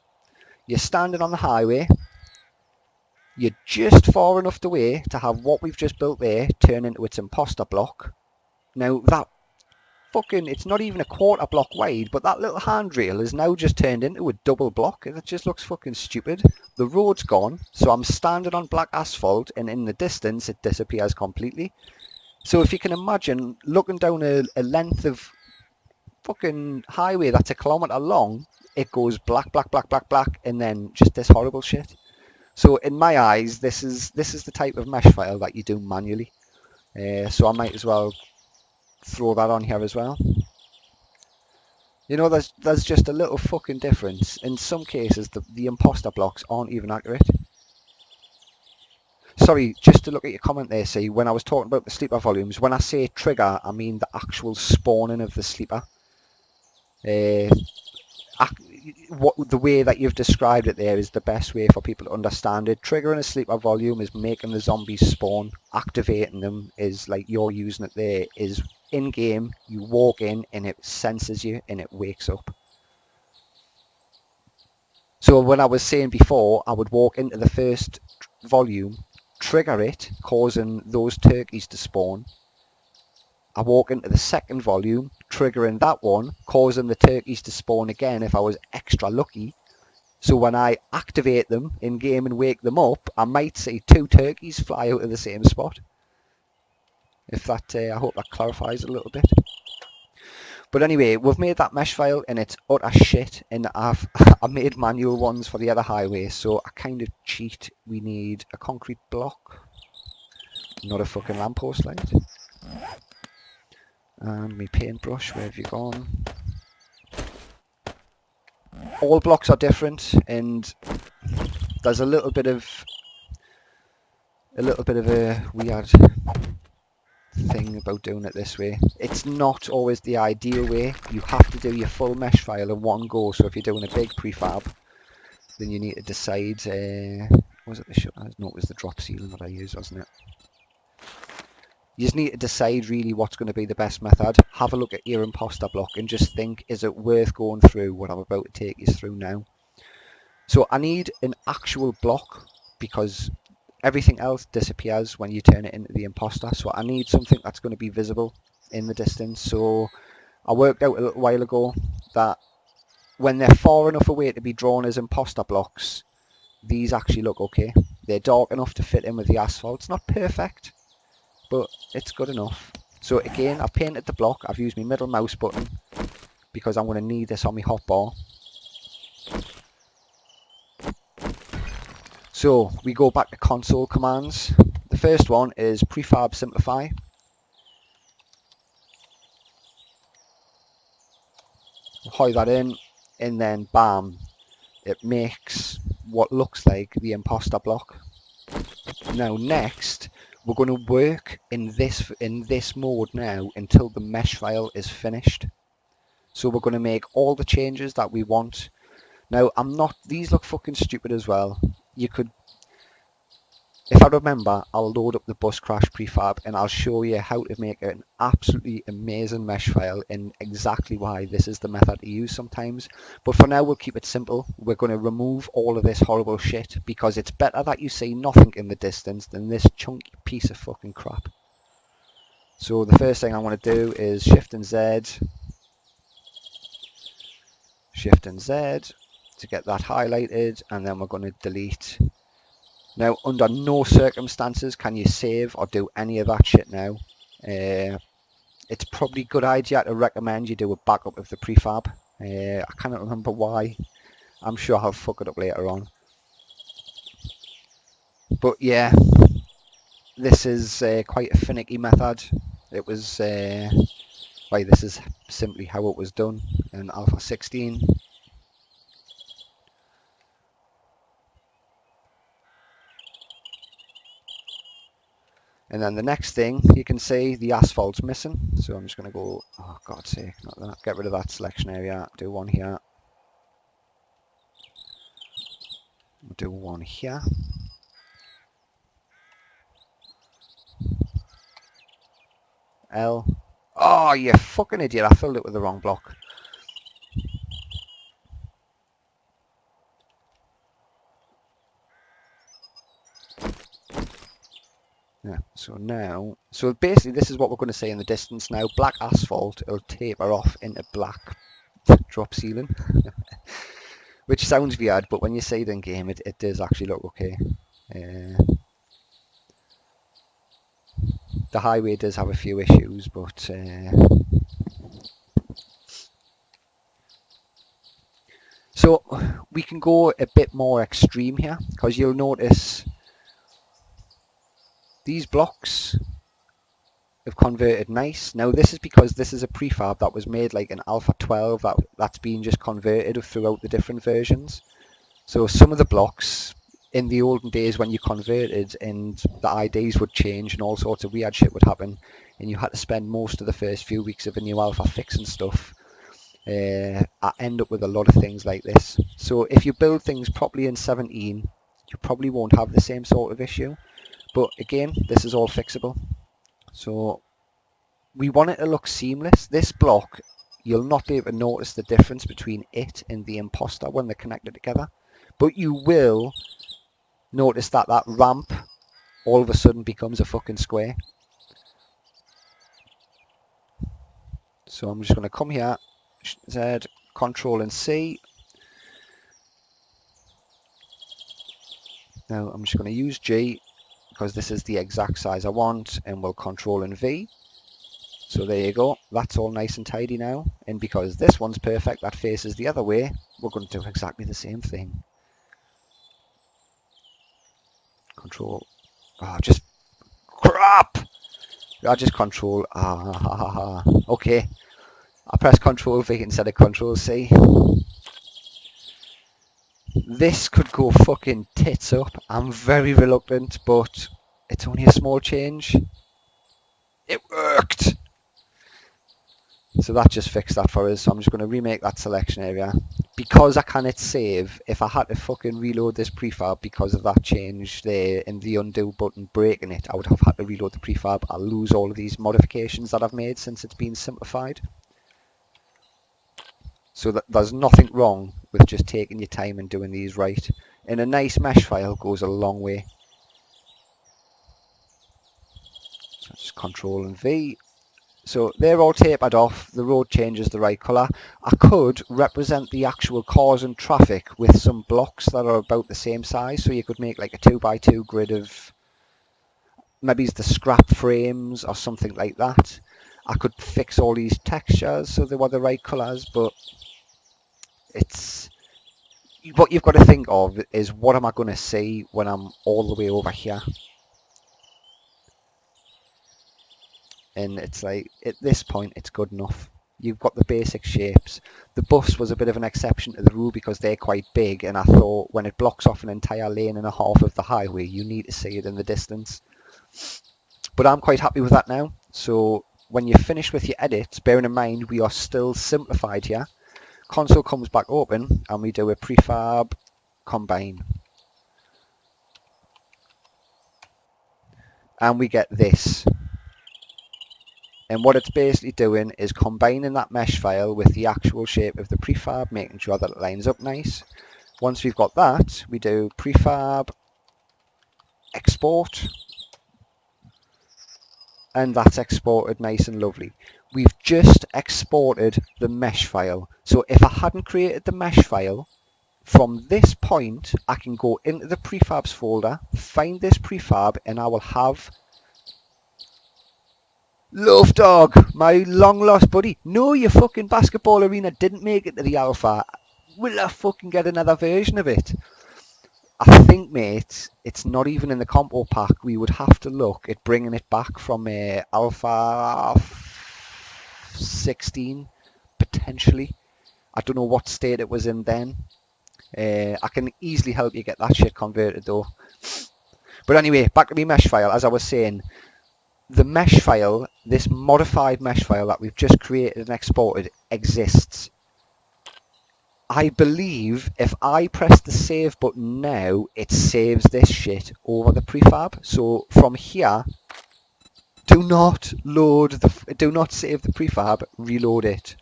standing on the highway, you're just far enough away to have what we've just built there turn into its imposter block. Now that fucking, it's not even a quarter block wide, but that little handrail is now just turned into a double block, and it just looks fucking stupid. The road's gone, so I'm standing on black asphalt, and in the distance it disappears completely. So if you can imagine looking down a length of fucking highway that's a kilometre long, it goes black, black, black, black, black, and then just this horrible shit. So in my eyes, this is the type of mesh file that you do manually. So I might as well throw that on here as well. You know, there's just a little fucking difference. In some cases, the imposter blocks aren't even accurate. Sorry, just to look at your comment there, see, when I was talking about the sleeper volumes, when I say trigger, I mean the actual spawning of the sleeper. The way that you've described it there is the best way for people to understand it. Triggering a sleeper volume is making the zombies spawn. Activating them is like you're using it there, is in game, you walk in and it senses you and it wakes up. So when I was saying before, I would walk into the first volume, trigger it, causing those turkeys to spawn. I walk into the second volume, triggering that one, causing the turkeys to spawn again if I was extra lucky. So when I activate them in game and wake them up, I might see 2 turkeys fly out of the same spot. If that, I hope that clarifies a little bit. But anyway, we've made that mesh file and it's utter shit, and I made manual ones for the other highway, so I kind of cheat. We need a concrete block, not a fucking lamppost light. And my paintbrush, where have you gone? All blocks are different, and there's a little bit of a weird thing about doing it this way. It's not always the ideal way. You have to do your full mesh file in one go. So if you're doing a big prefab, then you need to decide. Was it the shutter? No, it was the drop ceiling that I used, wasn't it? You just need to decide really what's going to be the best method. Have a look at your imposter block and just think, is it worth going through what I'm about to take you through now? So I need an actual block because everything else disappears when you turn it into the imposter. So I need something that's going to be visible in the distance. So I worked out a little while ago that when they're far enough away to be drawn as imposter blocks, these actually look okay. They're dark enough to fit in with the asphalt. It's not perfect, but it's good enough. So again, I've painted the block. I've used my middle mouse button because I'm going to need this on my hotbar. So we go back to console commands. The first one is prefab simplify. Hide that in, and then bam, it makes what looks like the imposter block. Now next, we're going to work in this mode now until the mesh file is finished. So we're going to make all the changes that we want. Now these look fucking stupid as well. You could, if I remember, I'll load up the bus crash prefab and I'll show you how to make an absolutely amazing mesh file and exactly why this is the method to use sometimes. But for now, we'll keep it simple. We're going to remove all of this horrible shit because it's better that you see nothing in the distance than this chunky piece of fucking crap. So the first thing I want to do is Shift and Z to get that highlighted, and then we're going to delete. Now, under no circumstances can you save or do any of that shit now. It's probably a good idea to recommend you do a backup of the prefab. I cannot remember why. I'm sure I'll fuck it up later on. But yeah, this is quite a finicky method. It was, this is simply how it was done in Alpha 16. And then the next thing, you can see the asphalt's missing. So I'm just going to go, oh God's sake, not that. Get rid of that selection area. Do one here. Do one here. L. Oh, you fucking idiot. I filled it with the wrong block. Yeah, so basically this is what we're going to see in the distance now. Black asphalt will taper off into black drop ceiling. Which sounds weird, but when you see it in game, it does actually look okay. The highway does have a few issues, but so we can go a bit more extreme here, because you'll notice these blocks have converted nice. Now this is because this is a prefab that was made like in Alpha 12 that's been just converted throughout the different versions. So some of the blocks in the olden days when you converted and the IDs would change and all sorts of weird shit would happen and you had to spend most of the first few weeks of a new alpha fixing stuff, I end up with a lot of things like this. So if you build things properly in 17, you probably won't have the same sort of issue. But again, this is all fixable. So we want it to look seamless. This block, you'll not be able to notice the difference between it and the imposter when they're connected together. But you will notice that that ramp all of a sudden becomes a fucking square. So I'm just going to come here, Z, Control and C. Now I'm just going to use G, because this is the exact size I want, and we'll Control and V. So there you go, that's all nice and tidy now. And because this one's perfect, that faces the other way, we're going to do exactly the same thing. Control, just crap! I just Control, okay. I press Control V instead of Control C. This could go fucking tits up. I'm very reluctant, but it's only a small change. It worked! So that just fixed that for us. So I'm just going to remake that selection area. Because I cannot save, if I had to fucking reload this prefab because of that change there and the undo button breaking it, I would have had to reload the prefab. I'll lose all of these modifications that I've made since it's been simplified. So there's nothing wrong with just taking your time and doing these right. And a nice mesh file goes a long way. So just Control and V. So they're all tapered off, the road changes the right colour. I could represent the actual cars and traffic with some blocks that are about the same size, so you could make like a 2x2 grid of maybe the scrap frames or something like that. I could fix all these textures so they were the right colours, but it's what you've got to think of is what am I going to see when I'm all the way over here. And it's like, at this point, it's good enough. You've got the basic shapes. The bus was a bit of an exception to the rule because they're quite big, and I thought when it blocks off an entire lane and a half of the highway, you need to see it in the distance. But I'm quite happy with that now. So when you finish with your edits, bearing in mind we are still simplified here, console comes back open and we do a prefab combine. And we get this. And what it's basically doing is combining that mesh file with the actual shape of the prefab, making sure that it lines up nice. Once we've got that, we do prefab, export, and that's exported nice and lovely. We've just exported the mesh file. So if I hadn't created the mesh file, from this point, I can go into the prefabs folder, find this prefab, and I will have Love Dog, my long lost buddy. No, your fucking basketball arena didn't make it to the alpha. Will I fucking get another version of it? I think, mate, it's not even in the compo pack. We would have to look at bringing it back from alpha 16, potentially. I don't know what state it was in then. I can easily help you get that shit converted though. But anyway, back to the mesh file. As I was saying, the mesh file, this modified mesh file that we've just created and exported, exists. I believe if I press the save button now, it saves this shit over the prefab. So from here, do not save the prefab, reload it.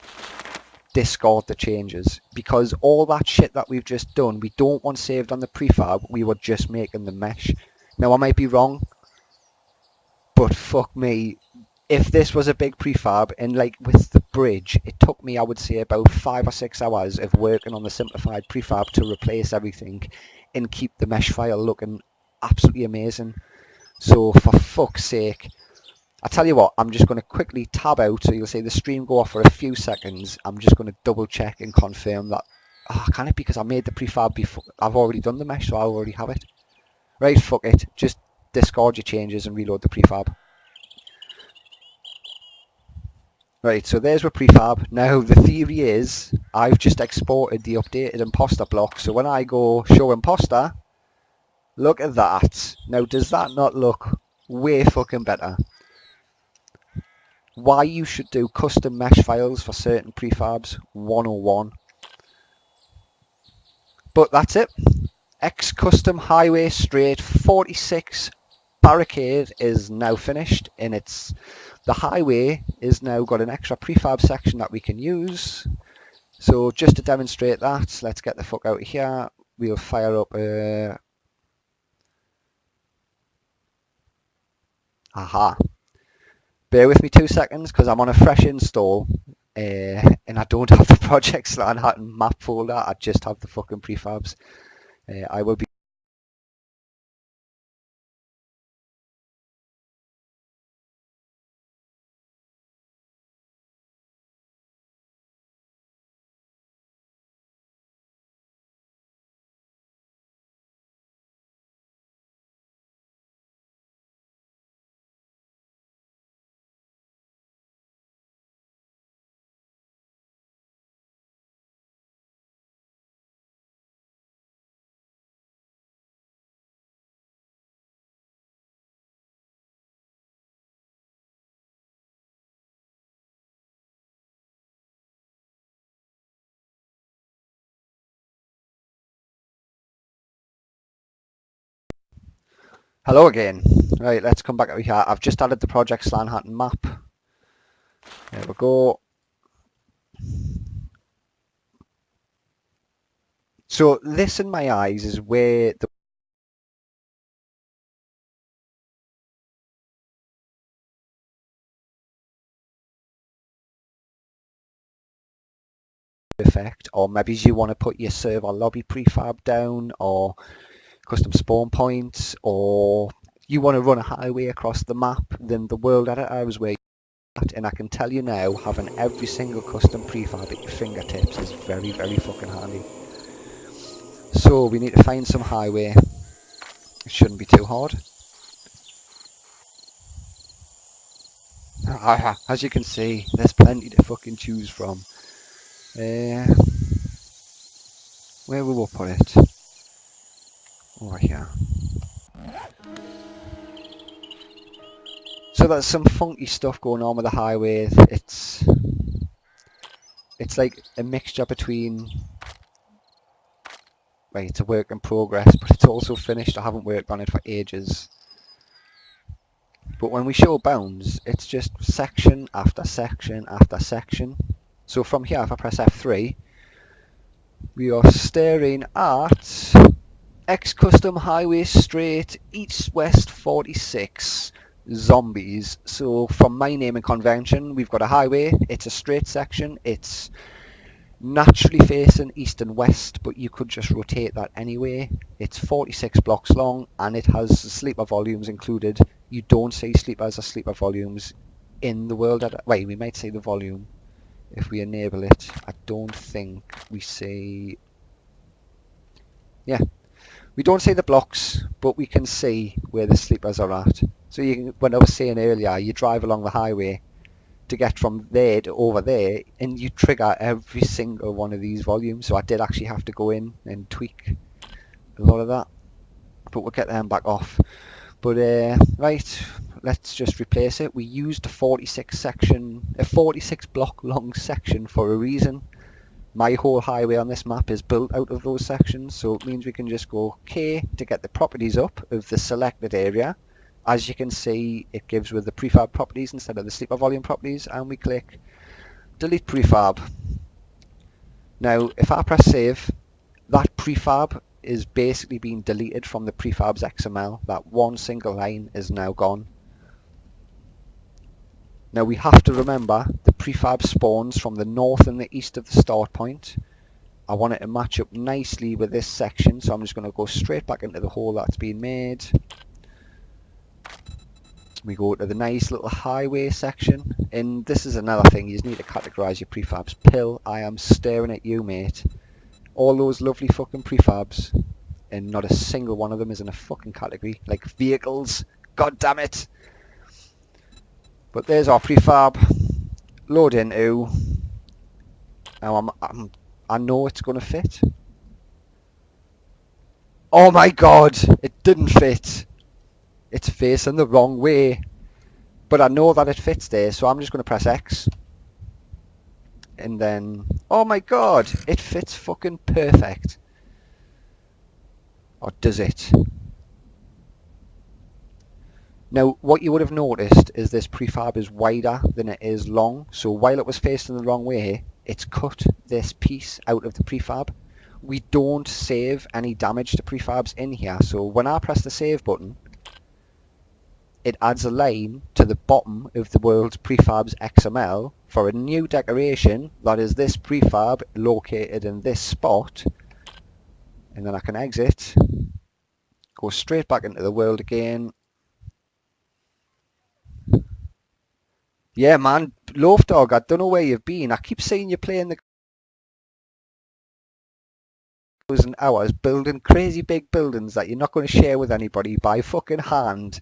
Discard the changes, because all that shit that we've just done, we don't want saved on the prefab, we were just making the mesh. Now I might be wrong, but fuck me, if this was a big prefab, and like with the bridge, it took me, I would say, about 5 or 6 hours of working on the simplified prefab to replace everything and keep the mesh file looking absolutely amazing. So for fuck's sake, I tell you what, I'm just going to quickly tab out, so you'll see the stream go off for a few seconds. I'm just going to double check and confirm that. Can it? Because I made the prefab before. I've already done the mesh, so I already have it. Right, fuck it. Just discard your changes and reload the prefab. Right, so there's our prefab. Now the theory is I've just exported the updated imposter block. So when I go show imposter, look at that. Now does that not look way fucking better? Why you should do custom mesh files for certain prefabs 101. But that's it. X custom highway straight 46 barricade is now finished, and the highway is now got an extra prefab section that we can use. So just to demonstrate that, let's get the fuck out of here. We'll fire up aha. Bear with me 2 seconds because I'm on a fresh install and I don't have the project and map folder. I just have the fucking prefabs. I will be Hello again. Right, let's come back over here. I've just added the project Slanhattan map. There we go. So this, in my eyes, is where the effect, or maybe you want to put your server lobby prefab down, or custom spawn points, or you want to run a highway across the map, then the world editor is where you're at. And I can tell you now, having every single custom prefab at your fingertips is very, very fucking handy. So we need to find some highway. It shouldn't be too hard. As you can see, there's plenty to fucking choose from. Where will we put it? Over here. So there's some funky stuff going on with the highway. It's like a mixture between, right, it's a work in progress, but it's also finished. I haven't worked on it for ages. But when we show bounds, it's just section after section after section. So from here, if I press F3, we are staring at X Custom Highway Straight East West 46 Zombies. So from my naming convention, we've got a highway, it's a straight section, it's naturally facing east and west, but you could just rotate that anyway. It's 46 blocks long and it has sleeper volumes included. You don't see sleepers or sleeper volumes in the world. Wait, we might see the volume if we enable it. I don't think we see... Yeah, we don't see the blocks, but we can see where the sleepers are at. So you can, when I was saying earlier, you drive along the highway to get from there to over there, and you trigger every single one of these volumes. So I did actually have to go in and tweak a lot of that, but we'll get them back off. But right, let's just replace it. We used a 46 block long section for a reason. My whole highway on this map is built out of those sections, so it means we can just go K to get the properties up of the selected area. As you can see, it gives with the prefab properties instead of the sleeper volume properties, and we click delete prefab. Now, if I press save, that prefab is basically being deleted from the prefab's XML. That one single line is now gone. Now we have to remember the prefab spawns from the north and the east of the start point. I want it to match up nicely with this section, so I'm just going to go straight back into the hole that's been made. We go to the nice little highway section, and this is another thing, you need to categorise your prefabs. Pill, I am staring at you, mate. All those lovely fucking prefabs, and not a single one of them is in a fucking category, like vehicles. God damn it! But there's our prefab. Load into. Now I know it's going to fit. Oh my god! It didn't fit. It's facing the wrong way. But I know that it fits there, so I'm just going to press X. And then... Oh my god! It fits fucking perfect. Or does it? Now, what you would have noticed is this prefab is wider than it is long. So while it was facing the wrong way, it's cut this piece out of the prefab. We don't save any damage to prefabs in here. So when I press the save button, it adds a line to the bottom of the world's prefabs XML for a new decoration that is this prefab located in this spot. And then I can exit, go straight back into the world again. Yeah, man, Loaf Dog, I don't know where you've been. I keep seeing you playing the hours building crazy big buildings that you're not going to share with anybody by fucking hand.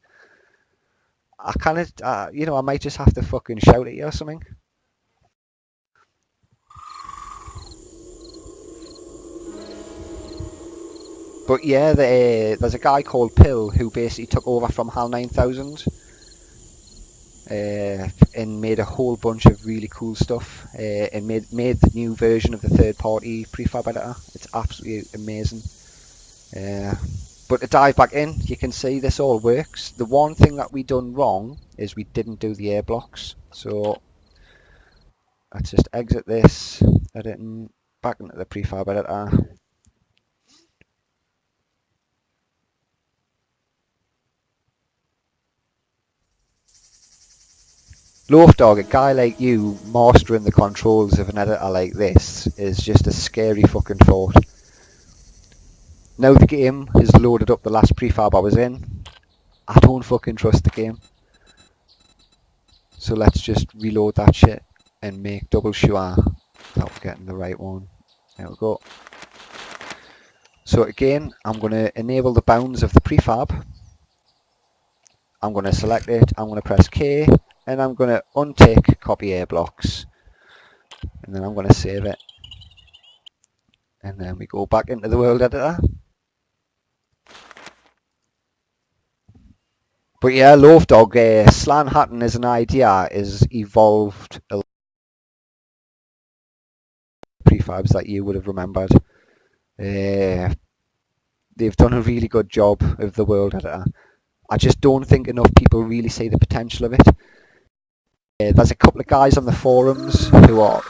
I kind of, I might just have to fucking shout at you or something. But yeah, there's a guy called Pill who basically took over from HAL 9000 and made a whole bunch of really cool stuff and made the new version of the third-party prefab editor. It's absolutely amazing. But to dive back in, you can see this all works. The one thing that we done wrong is we didn't do the air blocks. So let's just exit this, editing, back into the prefab editor. Loaf Dog, a guy like you mastering the controls of an editor like this is just a scary fucking thought. Now the game has loaded up the last prefab I was in. I don't fucking trust the game. So let's just reload that shit and make double sure that we're getting the right one. There we go. So again, I'm going to enable the bounds of the prefab. I'm going to select it, I'm going to press K, and I'm going to untick copy air blocks. And then I'm going to save it. And then we go back into the world editor. But yeah, Loaf Dog, Slan Hatton as an idea is evolved a lot of prefabs that you would have remembered. They've done a really good job of the world editor. I just don't think enough people really see the potential of it. There's a couple of guys on the forums who are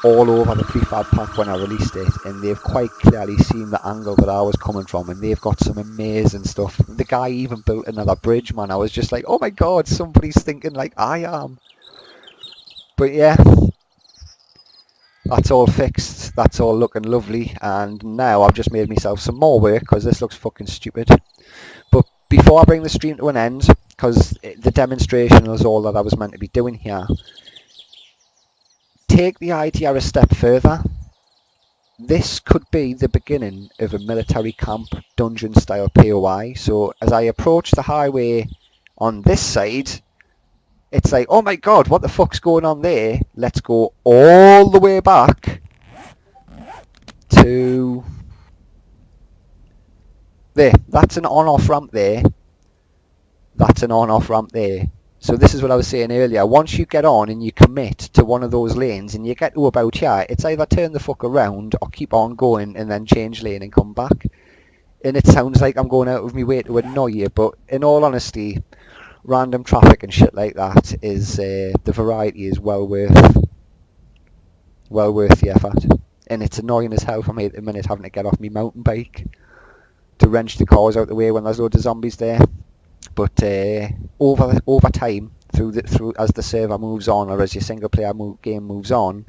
all over the prefab pack when I released it, and they've quite clearly seen the angle that I was coming from, and they've got some amazing stuff. The guy even built another bridge, man. I was just like, oh my god, somebody's thinking like I am. But yeah, that's all fixed, that's all looking lovely, and now I've just made myself some more work because this looks fucking stupid. But before I bring the stream to an end, because the demonstration is all that I was meant to be doing here, take the idea a step further. This could be the beginning of a military camp dungeon style POI. So as I approach the highway on this side, it's like, oh my god, what the fuck's going on there? Let's go all the way back to there. That's an on-off ramp there. That's an on-off ramp there. So this is what I was saying earlier. Once you get on and you commit to one of those lanes and you get to about here, it's either turn the fuck around or keep on going and then change lane and come back. And it sounds like I'm going out of my way to annoy you, but in all honesty, random traffic and shit like that is the variety is well worth the effort. And it's annoying as hell for me at the minute having to get off my mountain bike to wrench the cars out the way when there's loads of zombies there. But over time, through as the server moves on, or as your single player game moves on,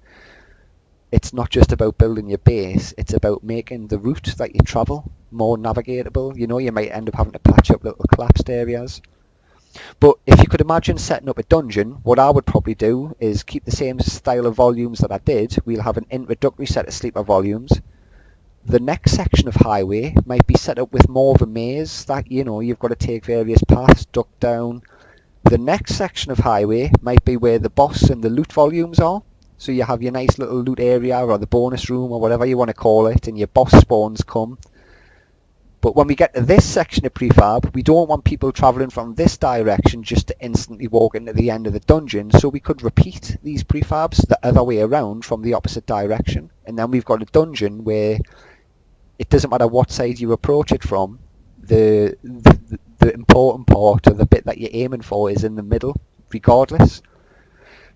it's not just about building your base, it's about making the route that you travel more navigatable. You know, you might end up having to patch up little collapsed areas. But if you could imagine setting up a dungeon, what I would probably do is keep the same style of volumes that I did. We'll have an introductory set of sleeper volumes. The next section of highway might be set up with more of a maze that, you know, you've got to take various paths, duck down. The next section of highway might be where the boss and the loot volumes are. So you have your nice little loot area or the bonus room or whatever you want to call it, and your boss spawns come. But when we get to this section of prefab, we don't want people travelling from this direction just to instantly walk into the end of the dungeon, so we could repeat these prefabs the other way around from the opposite direction. And then we've got a dungeon where it doesn't matter what side you approach it from, the important part, or the bit that you're aiming for, is in the middle, regardless.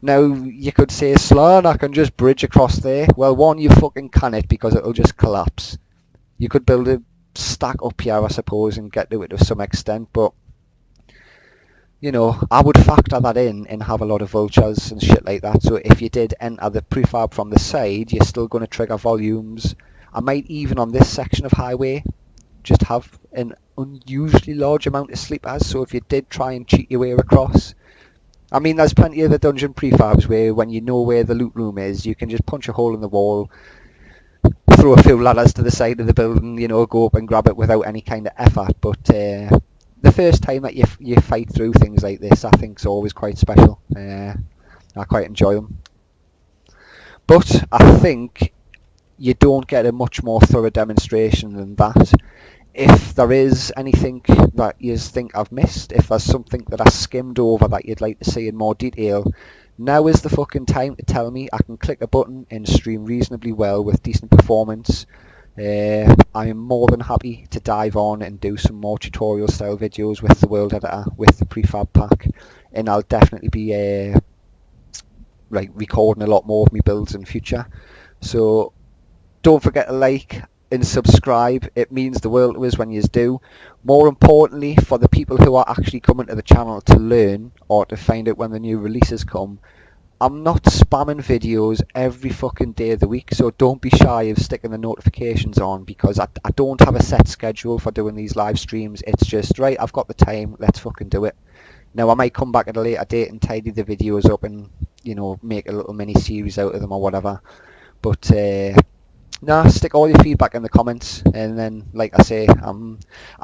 Now, you could say, Slan, I can just bridge across there. Well, one, you fucking can it, because it'll just collapse. You could build a stack up here, I suppose, and get to it to some extent, but, you know, I would factor that in and have a lot of vultures and shit like that. So if you did enter the prefab from the side, you're still going to trigger volumes. I might even on this section of highway just have an unusually large amount of sleepers, so if you did try and cheat your way across, I mean, there's plenty of the dungeon prefabs where when you know where the loot room is, you can just punch a hole in the wall, throw a few ladders to the side of the building, you know, go up and grab it without any kind of effort. But the first time that you fight through things like this, I think is always quite special. I quite enjoy them. But I think you don't get a much more thorough demonstration than that. If there is anything that you think I've missed, if there's something that I skimmed over that you'd like to see in more detail, now is the fucking time to tell me. I can click a button and stream reasonably well with decent performance. I'm more than happy to dive on and do some more tutorial style videos with the World Editor, with the prefab pack, and I'll definitely be like recording a lot more of my builds in future. So don't forget to like and subscribe. It means the world to us when you do. More importantly, for the people who are actually coming to the channel to learn or to find out when the new releases come, I'm not spamming videos every fucking day of the week, so don't be shy of sticking the notifications on, because I don't have a set schedule for doing these live streams. It's just, right, I've got the time, let's fucking do it. Now, I might come back at a later date and tidy the videos up and, you know, make a little mini series out of them or whatever. But no, stick all your feedback in the comments, and then, like I say, I'm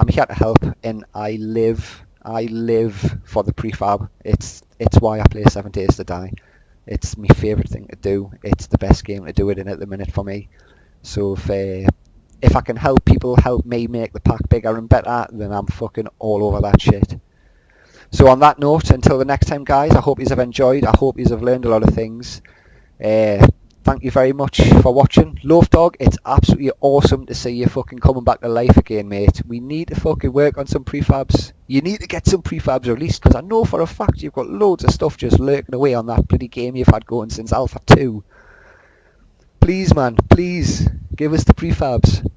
here to help, and I live for the prefab. It's why I play 7 Days to Die. It's my favourite thing to do. It's the best game to do it in at the minute for me. So if I can help people help me make the pack bigger and better, then I'm fucking all over that shit. So on that note, until the next time, guys, I hope you have enjoyed. I hope you have learned a lot of things. Thank you very much for watching. Loaf Dog, it's absolutely awesome to see you fucking coming back to life again, mate. We need to fucking work on some prefabs. You need to get some prefabs released, because I know for a fact you've got loads of stuff just lurking away on that bloody game you've had going since Alpha 2. Please, man, please, give us the prefabs.